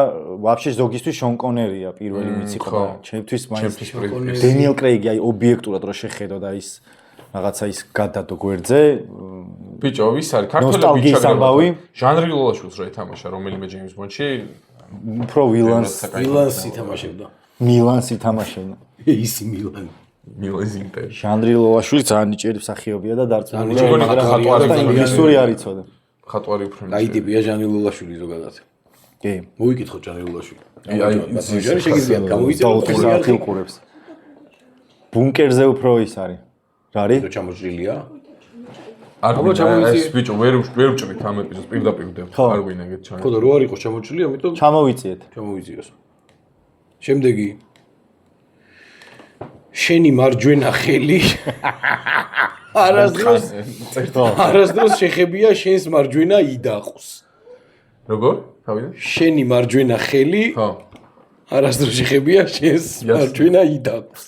ვაფშე ზოგისთვის Sean Connery-ა პირველი მიციყო. ჩემთვის მაინც Daniel Craig-ი აი ობიექტურად რო შეხედო და ის რაღაცა ის გადადო გვერდზე. ბიჭო, ვის არის? ქართველი ბიჭები. ჟანრი ლოლაშვილს რო ეთამაშა რომელიმე James Bond-ში. უფრო Villains ითამაშებდა. Milans ითამაშებდა. ისი Milan. Milans Inter. ჟანრი ლოლაშვილი ძალიან ნიჭიერი მსახიობია და დარწმუნებული ხატვარი ინგლისური არ იცოდა. ხატვარი უფრო აი ტიპია ჟანრი ლოლაშვილი ზოგადად. კი. მოიკითხოთ ჟანრი ლოლაშვილი. აი ჟანრი შეგიძლიათ გამოიწვიოთ და უყურებს. ბუნკერზე უფრო ის არის. რა არის? ჩამოჭრილია. არ ეს ბიჭო ვერ ვჭრით ამ ეპიზოდს პირდაპირ ვდებთ. არ ვინეგეთ ჩვენ. ხო და რო არ იყოს ჩამოჭრილი, ამიტომ ჩამოვიწიეთ. ჩამოვიწიოს. შემდეგი შენი მარჯვენა ხელი არასდროს შეხებია შენს მარჯვენა იდაყოს. როგორ? თავიდან? შენი მარჯვენა ხელი ხო. არასდროს შეხებია შენს მარჯვენა იდაყოს.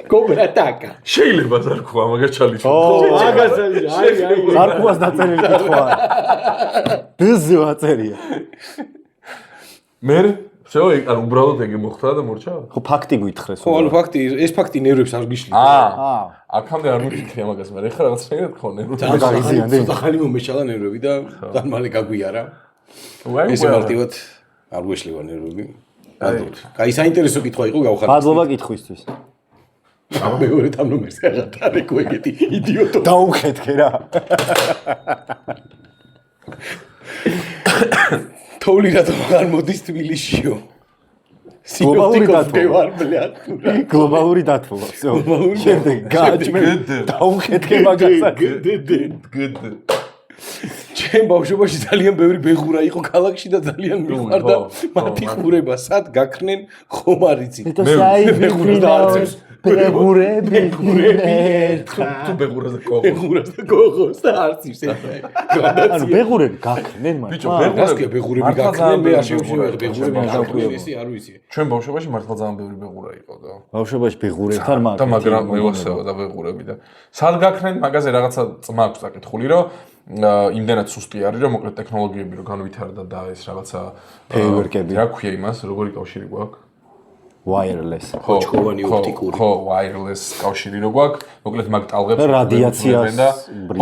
Cobra ataca. შეიძლება ზარქვა მაგას ჩალიჩო. მაგას აი. ზარქვას დაწერილი კითხვა. დზე აწერია. მე всё, ანუ უბრალოდ ეგ მოხდა და მორჩა? ხო, ფაქტი გითხრეს. ხო, ანუ ფაქტი, ეს ფაქტი ნერვებს არ გიშლით. აქამდე არ მიფიქრე მაგას, მაგრამ ეხლა რაღაცნაირად ხო ნერვები გაგიზიანდი. ცოტა ხანი მომეშალა ნერვები და ძალიან მალე გაგვიარა. ესე მარტივად არ გვეშლება ნერვები. აი, საინტერესო კითხვა იყო გავხარდა. მადლობა კითხვისთვის. მეორე თანომერს აღატარეკო ეგეთი იდიოტო. დაუხეთქე რა. თოვლი რატომ არ მოდის თბილისშიო? გლობალური დათვლა. გლობალური დათვლა. всё. შემდეგ გააჭმე. დაუხეთქე მაგასაც. გდ. ჩემ ბავშვობაში ძალიან ბევრი ბეღურა იყო ქალაქში და ძალიან მიყვარდა მათი ხურება. სად გაქრნენ ხომ არ იცი. ბეღურები თუ ბეღურაზე კოღოს. ბეღურაზე კოღოს და არც ის ესე. ანუ ბეღურები გაქრნენ მაგრამ. ბიჭო, ბეღურები გაქრნენ მე არ შევშევარ ბეღურები გაქრნენ ისე არ ვიცი. ჩვენ ბავშვობაში მართლა ძალიან ბევრი ბეღურა იყო და. ბავშვობაში ბეღურებთან მაგ. და მაგრამ მევასება და ბეღურები და. სად გაქრნენ მაგაზე რაღაცა წმა აქვს საკითხული რომ იმდენად სუსტი არის რომ მოკლედ ტექნოლოგიები რო განვითარდა და ეს რაღაცა ფეივერკები რა ქვია იმას როგორი კავშირი გვაქვს wireless ხოჭქოვანი ოპტიკური ხო wireless კავშირი რო გვაქვს მოკლედ მაგ ტალღებს რადიაციას და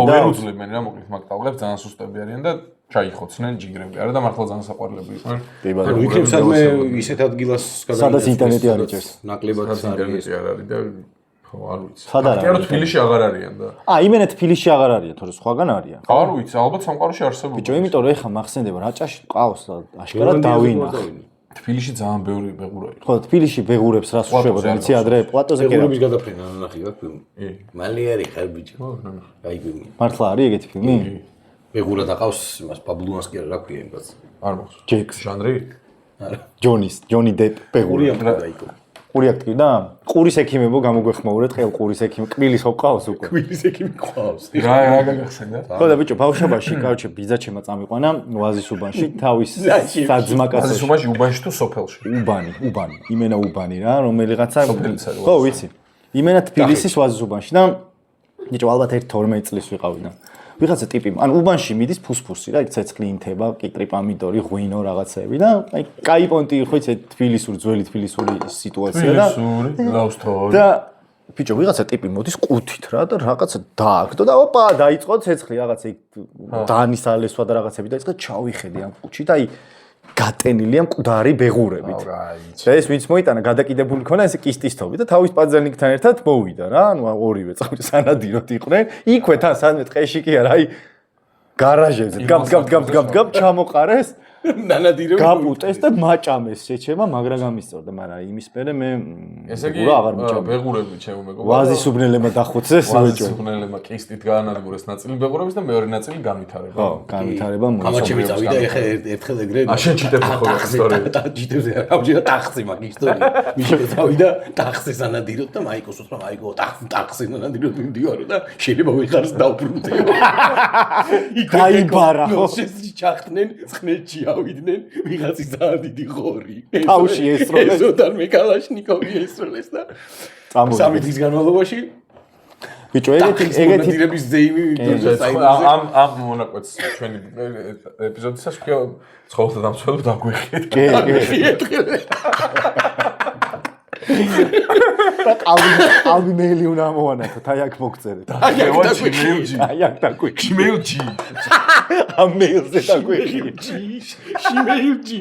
ვერ უძლებენ რა მოკლედ მაგ ტალღებს ძალიან სუსტები არიან და ჩაიხოცნენ ჯიგრები არა და მართლა ძალიან საყვარლები იყვნენ ანუ იქნებ სადმე ისეთ ადგილას სადაც ინტერნეტი არ იჭერს ნაკლებად ინტერნეტი არ არის და ხო არ ვიცი. სად არის? ანუ თბილისში აღარ არიან და. იმენა თბილისში აღარ არიან, თორე სხვაგან არიან. არ ვიცი, ალბათ სამყაროში არსებობს. ბიჭო, იმიტომ რომ ეხა მახსენდება რაჭაში ყავს და აშკარად დავინახე. თბილისში ძალიან ბევრი ბეღურა იყო. ხო, თბილისში ბეღურებს რას უშვებოდნენ, იცი ადრე პლატოზე კი. ბეღურების გადაფრენა ნახე რა ფილმი. მალე არის ხარ ბიჭო. აი ფილმი. მართლა არის ეგეთი ფილმი? ბეღურა დაყავს იმას პაბლუანსკი რა ქვია იმას. არ მოგს. ჯეკს. ჟანრი? არა. ჯონი დეპ ბეღური. დაიკო. ყური აქტივი და ყურის ექიმებო გამოგვეხმაურეთ ყელ ყურის ექიმი კბილის ხო ყავს უკვე კბილის ექიმი ყავს რა გაგახსენდა ხო და ბიჭო ბავშვობაში კაუჩე ბიძაჩემა წამიყვანა ვაზის უბანში თავის საძმაკაცში ვაზის უბანში უბანში თუ სოფელში უბანი იმენა უბანი რა რომელიღაცა ხო ვიცი იმენა თბილისის ვაზის უბანში და ბიჭო ალბათ 1-12 წლის ვიყავი და ვიღაცა ტიპი ან უბანში მიდის ფუსფუსი რა იქ ცეცხლი ინთება კიტრი პამიდორი ღვინო რაღაცეები და აი კაი პონტი ხო იცი თბილისური ძველი თბილისური სიტუაცია და და ბიჭო ვიღაცა ტიპი მოდის ყუთით რა და რაღაცა დააგდო და ოპა დაიწყო ცეცხლი რაღაცა იქ დაანისალესვა და რაღაცები და იწყო ჩავიხედი ამ ყუთში და აი გატენილია მკვდარი ბეღურებით. და ეს ვინც მოიტანა გადაკიდებული ქონა ესე კისტისთობით და თავის პაძელნიკთან ერთად მოვიდა რა, ანუ ორივე წავიდა სანადიროთ იყვნენ. იქვე თან სადმე ტყეში კი არა, აი გარაჟებზე გაბ ჩამოყარეს. ნანადირები გაპუტეს და მაჭამეს შეჩემა, მაგრამ გამისწორდა, მაგრამ იმის მერე მე ბეღურა აღარ მიჭამე. ბეღურები ჩემო მეგობრო. ვაზის უბნელებმა დახოცეს ვეჭო. ვაზის უბნელებმა კისტით გაანადგურეს ნაწილი ბეღურების და მეორე ნაწილი განვითარება. ხო, განვითარება მოიწონდა. გამაჩები წავიდა ეხა ერთხელ ეგრე. აშენ ჩიტებს ხო ისტორია. ჩიტებს ამჯერა ტახსი მაგ ისტორია. მიშა წავიდა ტახსი სანადიროთ და მაიკოს უთხრა მაიკო ტახსი სანადიროთ მიმდივარო და შეიძლება ვიხარს დავბრუნდეო. დაიბარა ხო? ჩახტნენ ცხნეთში ავიდნენ ვიღაცის ძალიან დიდი ხორი. თავში ესროლეს. ესოდან მე კალაშნიკოვი ესროლეს და 3 დღის განმავლობაში ბიჭო, ეგეთი დირების ზეიმი ამ მონაკვეთს ჩვენი ეპიზოდისას ვქო ცხოვრთა დამცველო დაგვეხეთ. კი. და ყალბი მეილი უნდა მოანახოთ, აი აქ მოგწერეთ. აი აქ დაგვიქი. ჩიმეილჯი. ამ მეილზე დაგვეხი. შიმეილჯი.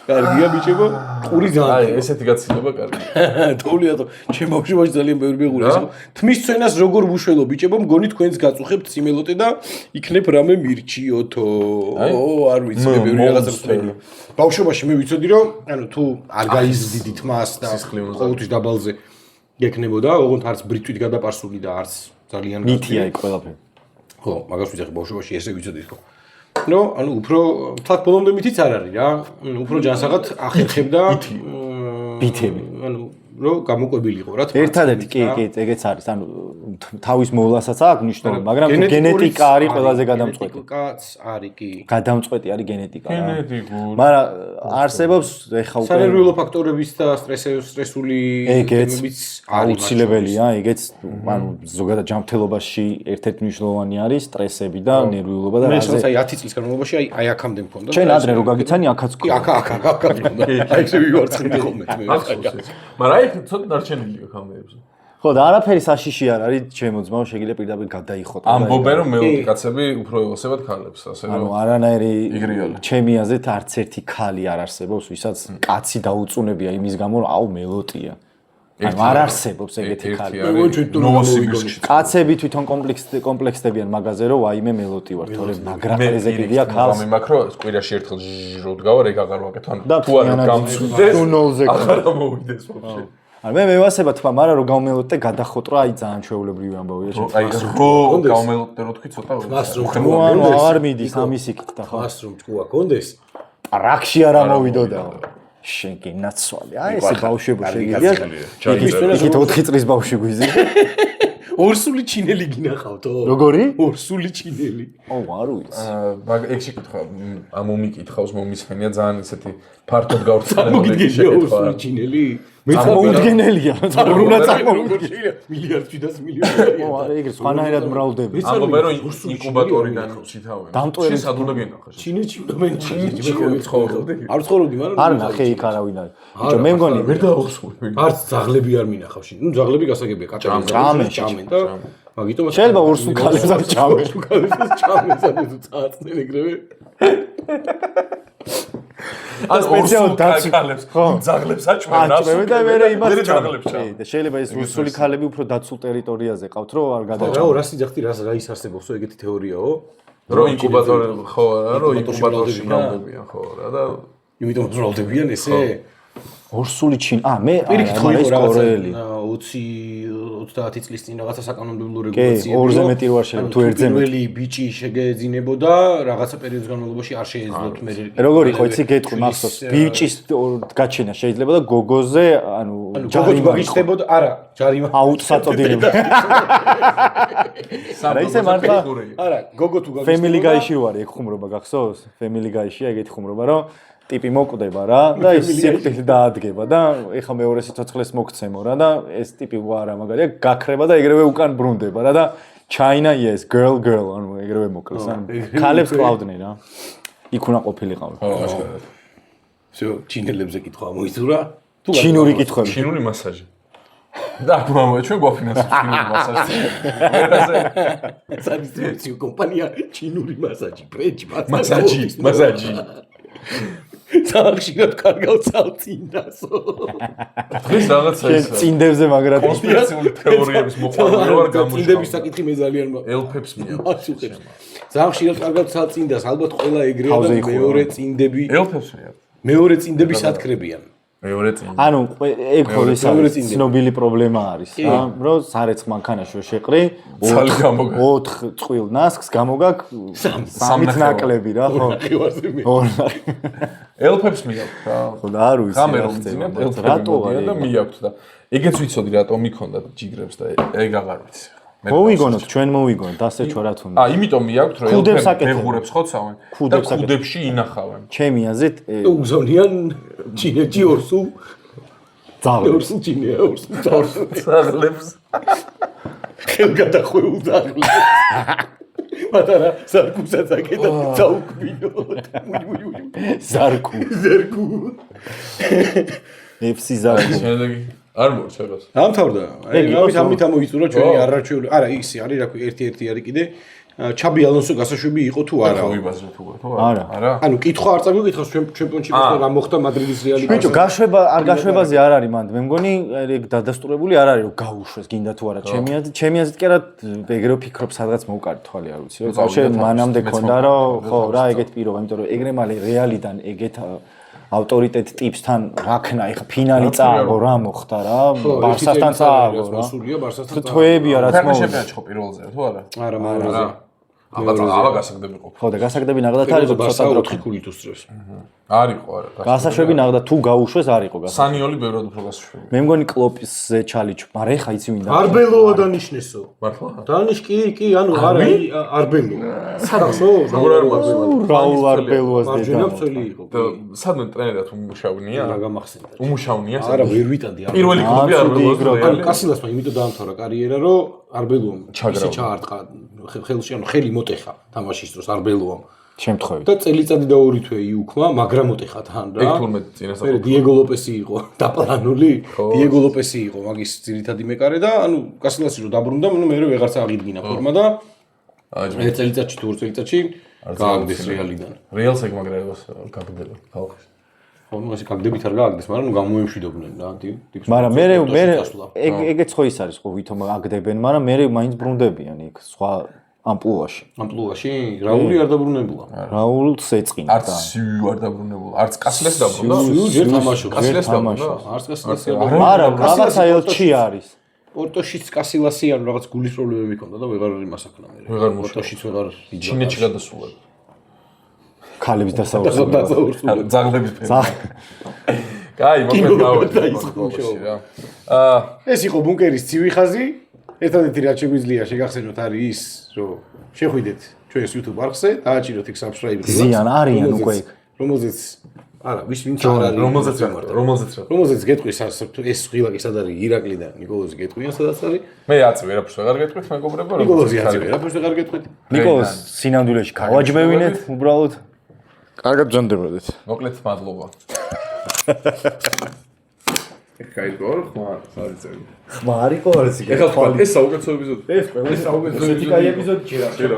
კარგია ბიჭებო, ყური ძალიან. აი, ესეთი გაცილება კარგი. თოლიათო, ჩემ ბავშვობაში ძალიან ბევრი მეღურა. თმის ცვენას როგორ ვუშველო ბიჭებო, მგონი თქვენს გაწუხებთ სიმელოტე და იქნებ რამე მირჩიოთო. არ ვიცი, მე ბევრი რაღაცა ვწვენი. ბავშვობაში მე ვიცოდი რომ, ანუ თუ არ გაიზრდით თმას და ყოველთვის დაბალზე გეკნებოდა, ოღონდ არც ბრიტვით გადაპარსული და არც ძალიან მითია იქ ყველაფერი. ხო, მაგას ვიცი ბავშვობაში ესე ვიცოდი ხო. ნო, ანუ უფრო თათ ბოლომდე მითიც არ არის რა. უფრო ჯანსაღად ახერხებდა ბითები. ანუ რომ გამოკვებილიყო რა. ერთადერთი კი, ეგეც არის. ანუ თავის მოვლასაც აქვს მნიშვნელობა, მაგრამ გენეტიკა არის ყველაზე გადამწყვეტი. გენეტიკაც არის კი. გადამწყვეტი არის გენეტიკა რა. გენეტიკურ. მაგრამ არსებობს ეხა უკვე სანერვიულო ფაქტორების და სტრესული თემებიც აუცილებელია, ეგეც ანუ ზოგადად ჯანმრთელობაში ერთ-ერთი მნიშვნელოვანი არის სტრესები და ნერვიულობა და მე შეიძლება 10 წლის განმავლობაში აი აქამდე მქონდა. ჩვენ ადრე რო გაგიცანი აქაც კი, აქ მქონდა. აი ესე ვივარცხნი ხოლმე მე. მაგრამ აი ცოტა დარჩენილია კამერებზე. ხო და არაფერი საშიში არ არის ჩემო ძმაო, შეგიძლია პირდაპირ გადაიხოთ. ამბობენ რომ მეოთი კაცები უფრო ევასებად ქალებს, ასე რომ ანუ არანაირი ჩემი აზრით არც ერთი ქალი არ არსებობს, ვისაც კაცი დაუწუნებია იმის გამო, რომ აუ მელოტია. ანუ არ არსებობს ეგეთი ქალი. კაცები თვითონ კომპლექსდებიან მაგაზე, რომ ვაიმე მელოტი ვარ, თორე მაგრაყეზე კიდია ქალს. მე მაქრო კვირაში ერთხელ რო დგავარ, ეგ აღარ ვაკეთო, ანუ თუ არა გამწვდეს, აღარ მოვიდეს ვაფშე. აი მე მევასება თქვა, მაგრამ რო გამომელოდე გადახოტრა, აი ძალიან ჩვეულებრივი ამბავია ჩემთვის. აი რო გამომელოდე რო თქვი ცოტა ანუ აღარ მიდის ამის იქით და ხო. მას რომ ჭკუა კონდეს, ტრაქში არ ამოვიდოდა. შენ კი ნაცვალი. აი ესე ბავშვები შეგიძლია. იქით 4 წლის ბავშვი გვიზი. ორსული ჩინელი გინახავთო? როგორი? ორსული ჩინელი. ო, არ ვიცი. მაგ ეგ შეკითხვა, მომიკითხავს მომისმენია ძალიან ესეთი ფართოდ გავრცელებული შეკითხვა. ორსული ჩინელი? წარმოუდგენელია. უნდა წარმოვიდგინე. მილიარდში და მილიონი. ო, არა, ეგრე სხვანაირად მრავლდება. ამბობენ რომ ინკუბატორიდან შეთავენ. დამტვერებს სად უნდა გენახო? ჩინეთში მე ჩინეთში ცხოვრობდი. არ ცხოვრობდი, მაგრამ არ ნახე იქ არავინ არის. ბიჭო, მე მგონი ვერ დაუსვი. არც ძაღლები არ მინახავს შენ. ნუ ძაღლები გასაგებია, კაჭები ჭამენ და მაგიტომ შეიძლება ორსულ ქალებსაც ჭამენ. ორსულ ქალებსაც ჭამენ, სადაც წააწნენ ეგრევე. ან სპეციალურად დაცულებს, ძაღლებს აჭმევენ, აჭმევენ და მე იმას ძაღლებს ჭამენ. და შეიძლება ეს რუსული ქალები უფრო დაცულ ტერიტორიაზე ყავთ, რომ არ რა, გადაჭამენ. რას იძახდი, რა ის არსებობსო ეგეთი თეორიაო? რომ ინკუბატორი ხო რა, რომ ინკუბატორში მრავლდებიან ხო რა და იმიტომ მრავლდებიან ესე? ორსული ჩინ. მე პირიქით ხო ეს იყო რაღაცა კორეელი. 20-30 წლის წინ რაღაცა საკანონმდებლო რეგულაციები. კი, ორზე მეტი რო არ შეიძლება, თუ ერთზე მეტი. პირველი ბიჭი შეგეძინებოდა, რაღაცა პერიოდის განმავლობაში არ შეეძლოთ მე. როგორ იყო, იცი გეტყვი მახსოვს. ბიჭის გაჩენა შეიძლება და გოგოზე, ანუ ჯარიმა გიხდებოდა, არა, ჯარიმა. აუტსაწოდინები. არა, ისე მართლა. არა, გოგო თუ გაგიხდებოდა. Family Guy-ში რო არის ეგ ხუმრობა გახსოვს? Family Guy-ში ეგეთი ხუმრობა, რომ ტიპი მოკვდება რა და ის სიკვდილი დაადგება და ეხა მეორე სიცოცხლეს მოგცემო რა და ეს ტიპი ვარა მაგარია გაქრება და ეგრევე უკან ბრუნდება რა და China yes girl ანუ ეგრევე მოკლეს ან ქალებს ყავდნენ რა იქ უნდა ყოფილიყავ всё ჩინელებზე კითხვა მოიწურა თუ ჩინური კითხვები ჩინური მასაჟი და მამა ჩვენ გვაფინანსებს ჩინური მასაჟი სადისტრიბუციო კომპანია ჩინური მასაჟი პრეჯი მასაჟი ხშირად კარგავ წავწინდასო. დღეს რაღაცა ის წინდებზე მაგრად კონსპირაციული თეორიების მოყვარული ვარ გამოჩნდა. წინდების საკითხი მე ძალიან ელფებს მიაქვს. ძალიან ხშირად კარგავ წავწინდას, ალბათ ყველა ეგრეა და მეორე წინდები. ელფებს მიაქვს. მეორე წინდები სათქრებიან. მეორე წინ. ანუ ეგ ხოლმე ცნობილი პრობლემა არის რა, რომ სარეცხ მანქანაში რო შეყრი 4 წყვილ ნასკს გამოგაკ 3 ნაკლები რა ხო. ელფებს მიაქვს რა. ხო და არ ვიცი რატო არის და მიაქვს და ეგეც ვიცოდი რატო მიქონდა ჯიგრებს და ეგ აღარ ვიცი. მოვიგონოთ ჩვენ მოვიგონოთ ასე ჩვენ რა თქმა უნდა. იმიტომ მიაქვთ რომ ელფები მეგურებს ხოცავენ და ქუდებში ინახავენ. ჩემი აზრით უგზავნიან ჩინეთში ორსულ ძაღლებს. ორსულჯინია, ორსულჯინია. ძაღლებს. ხელგადახვეულ ძაღლებს. მათარა ზარკუსაც აკეთა საუკვინო. ზარკუ. ზარკუ. FC ზარკუ. შემდეგი არ მოჩეროს. დამთავრდა. აი ამით ამოიწურა ჩვენი არარჩეული. არა, ისი არის რა ქვია, ერთი არის კიდე. ჩაბი ალონსო გასაშვები იყო თუ არა? ვიბაზრე თუ არა? არა. ანუ კითხვა არ წაგვიკითხავს ჩემპიონშიპში რა მოხდა მადრიდის რეალი. ბიჭო, გაშვებაზე არ არის მანდ. მე მგონი ეგ დადასტურებული არ არის რომ გაუშვეს გინდა თუ არა. ჩემი აზრით კი არა, ეგრე ვფიქრობ სადღაც მოვკარით თვალი არ ვიცი. რომ შეიძლება მანამდე ქონდა რომ ხო რა ეგეთ პირობა, იმიტომ რომ ეგრე მალე რეალიდან ეგეთ ავტორიტეტ ტიპსთან რაქნა, ეხა ფინალი წააგო რა მოხდა რა, ბარსასთან წააგო რა. თვეებია რაც მოხდა. ჩემპიონატში ხო პირველზე თუ არა? არა, მეორეზე. აბა გასაგდები ყოფილი. ხო და გასაგდები ნახდა არის ცოტა 4 ქულით უსწრებს. არისო არა. გასაშვები ნახდა თუ გაუშვეს არისო გასაშვები. სანიოლი ბევრად უფრო გასაშვები. მე მგონი კლოპზე ჩალიჩ, მაგრამ ეხა იცი ვინ და არბელოა დანიშნესო. მართლა? დანიშ კი, ანუ არა, არბელო. სადაცო? როგორ არ მარბელა? რაულ არბელოას მარჯვენა მცველი იყო. სადმე ტრენერად უმუშავნია? რა გამახსენდა? უმუშავნია? არა, ვერ ვიტანდი. პირველი კლუბი არბელოა. ანუ კასილასმა იმიტომ დაამთავრა კარიერა, რომ არბელოამ ისე ჩაარტყა ხელში, ანუ ხელი მოტეხა თამაშის დროს არბელოამ. შემთხვევით. და წელიწადი და 2 თვე იუქმა, მაგრამ მოტეხა თან რა. ეგ თურმე წინასწარ. მე დიეგო ლოპესი იყო დაპლანული. დიეგო ლოპესი იყო მაგის ძირითადი მეკარე და ანუ კასილასი რო დაბრუნდა, ნუ მე ვეღარც აღიდგინა ფორმა და მე წელიწადში თუ 2 წელიწადში გააგდეს რეალიდან. რეალს ეგ მაგრებას გაგდება ხალხი. ხო, ნუ ასე გაგდებით არ გააგდეს, მაგრამ ნუ გამოემშვიდობდნენ რა, მაგრამ მე ეგეც ხო ის არის ხო ვითომ აგდებენ, მაგრამ მე მაინც ბრუნდებიან იქ სხვა ამპლუაში. ამპლუაში რაული არ დაბრუნებულა. რაულს ეწყინა. არც არ დაბრუნებულა, არც კასილეს დაბრუნდა. ჯერ თამაშობდა. კასილეს დაბრუნდა. არც კასილესი არა, რაღაცა ელჩი არის. პორტოშიც კასილასი ანუ რაღაც გულის პრობლემები ჰქონდა და ვეღარ იმასაკნა მე. ვეღარ პორტოშიც ვეღარ იჯდა. ჩინეთში გადასულა. ქალების დასაუბრება. ძაღლების ფერმა. კაი, მოკლედ რა. ეს იყო ბუნკერის ცივი ხაზი. ერთადერთი რაც შეგვიძლია შეგახსენოთ არის ის, რომ შეხვიდეთ ჩვენს YouTube არხზე, დააჭიროთ იქ subscribe-ი. ზიან არიან უკვე იქ. რომელზეც არა, ვინც არ არის. რომელზეც გეტყვი ეს ღილაკი სად არის ირაკლი და ნიკოლოზი გეტყვიან სადაც არის. მე აწი ვერაფერს ვეღარ გეტყვით მეგობრებო. ნიკოლოზი აწი ვერაფერს ვეღარ გეტყვით. ნიკოლოზ სინამდვილეში გავაჯმევინეთ უბრალოდ. კარგად ბრძანდებოდეთ. მოკლედ მადლობა. კაი გორ ხმა სარიწევი. ხმა არის ყო არის იქ. ეხლა ეს საუკეთესო ეპიზოდი. ეს ყველა საუკეთესო ეპიზოდი ჯერა.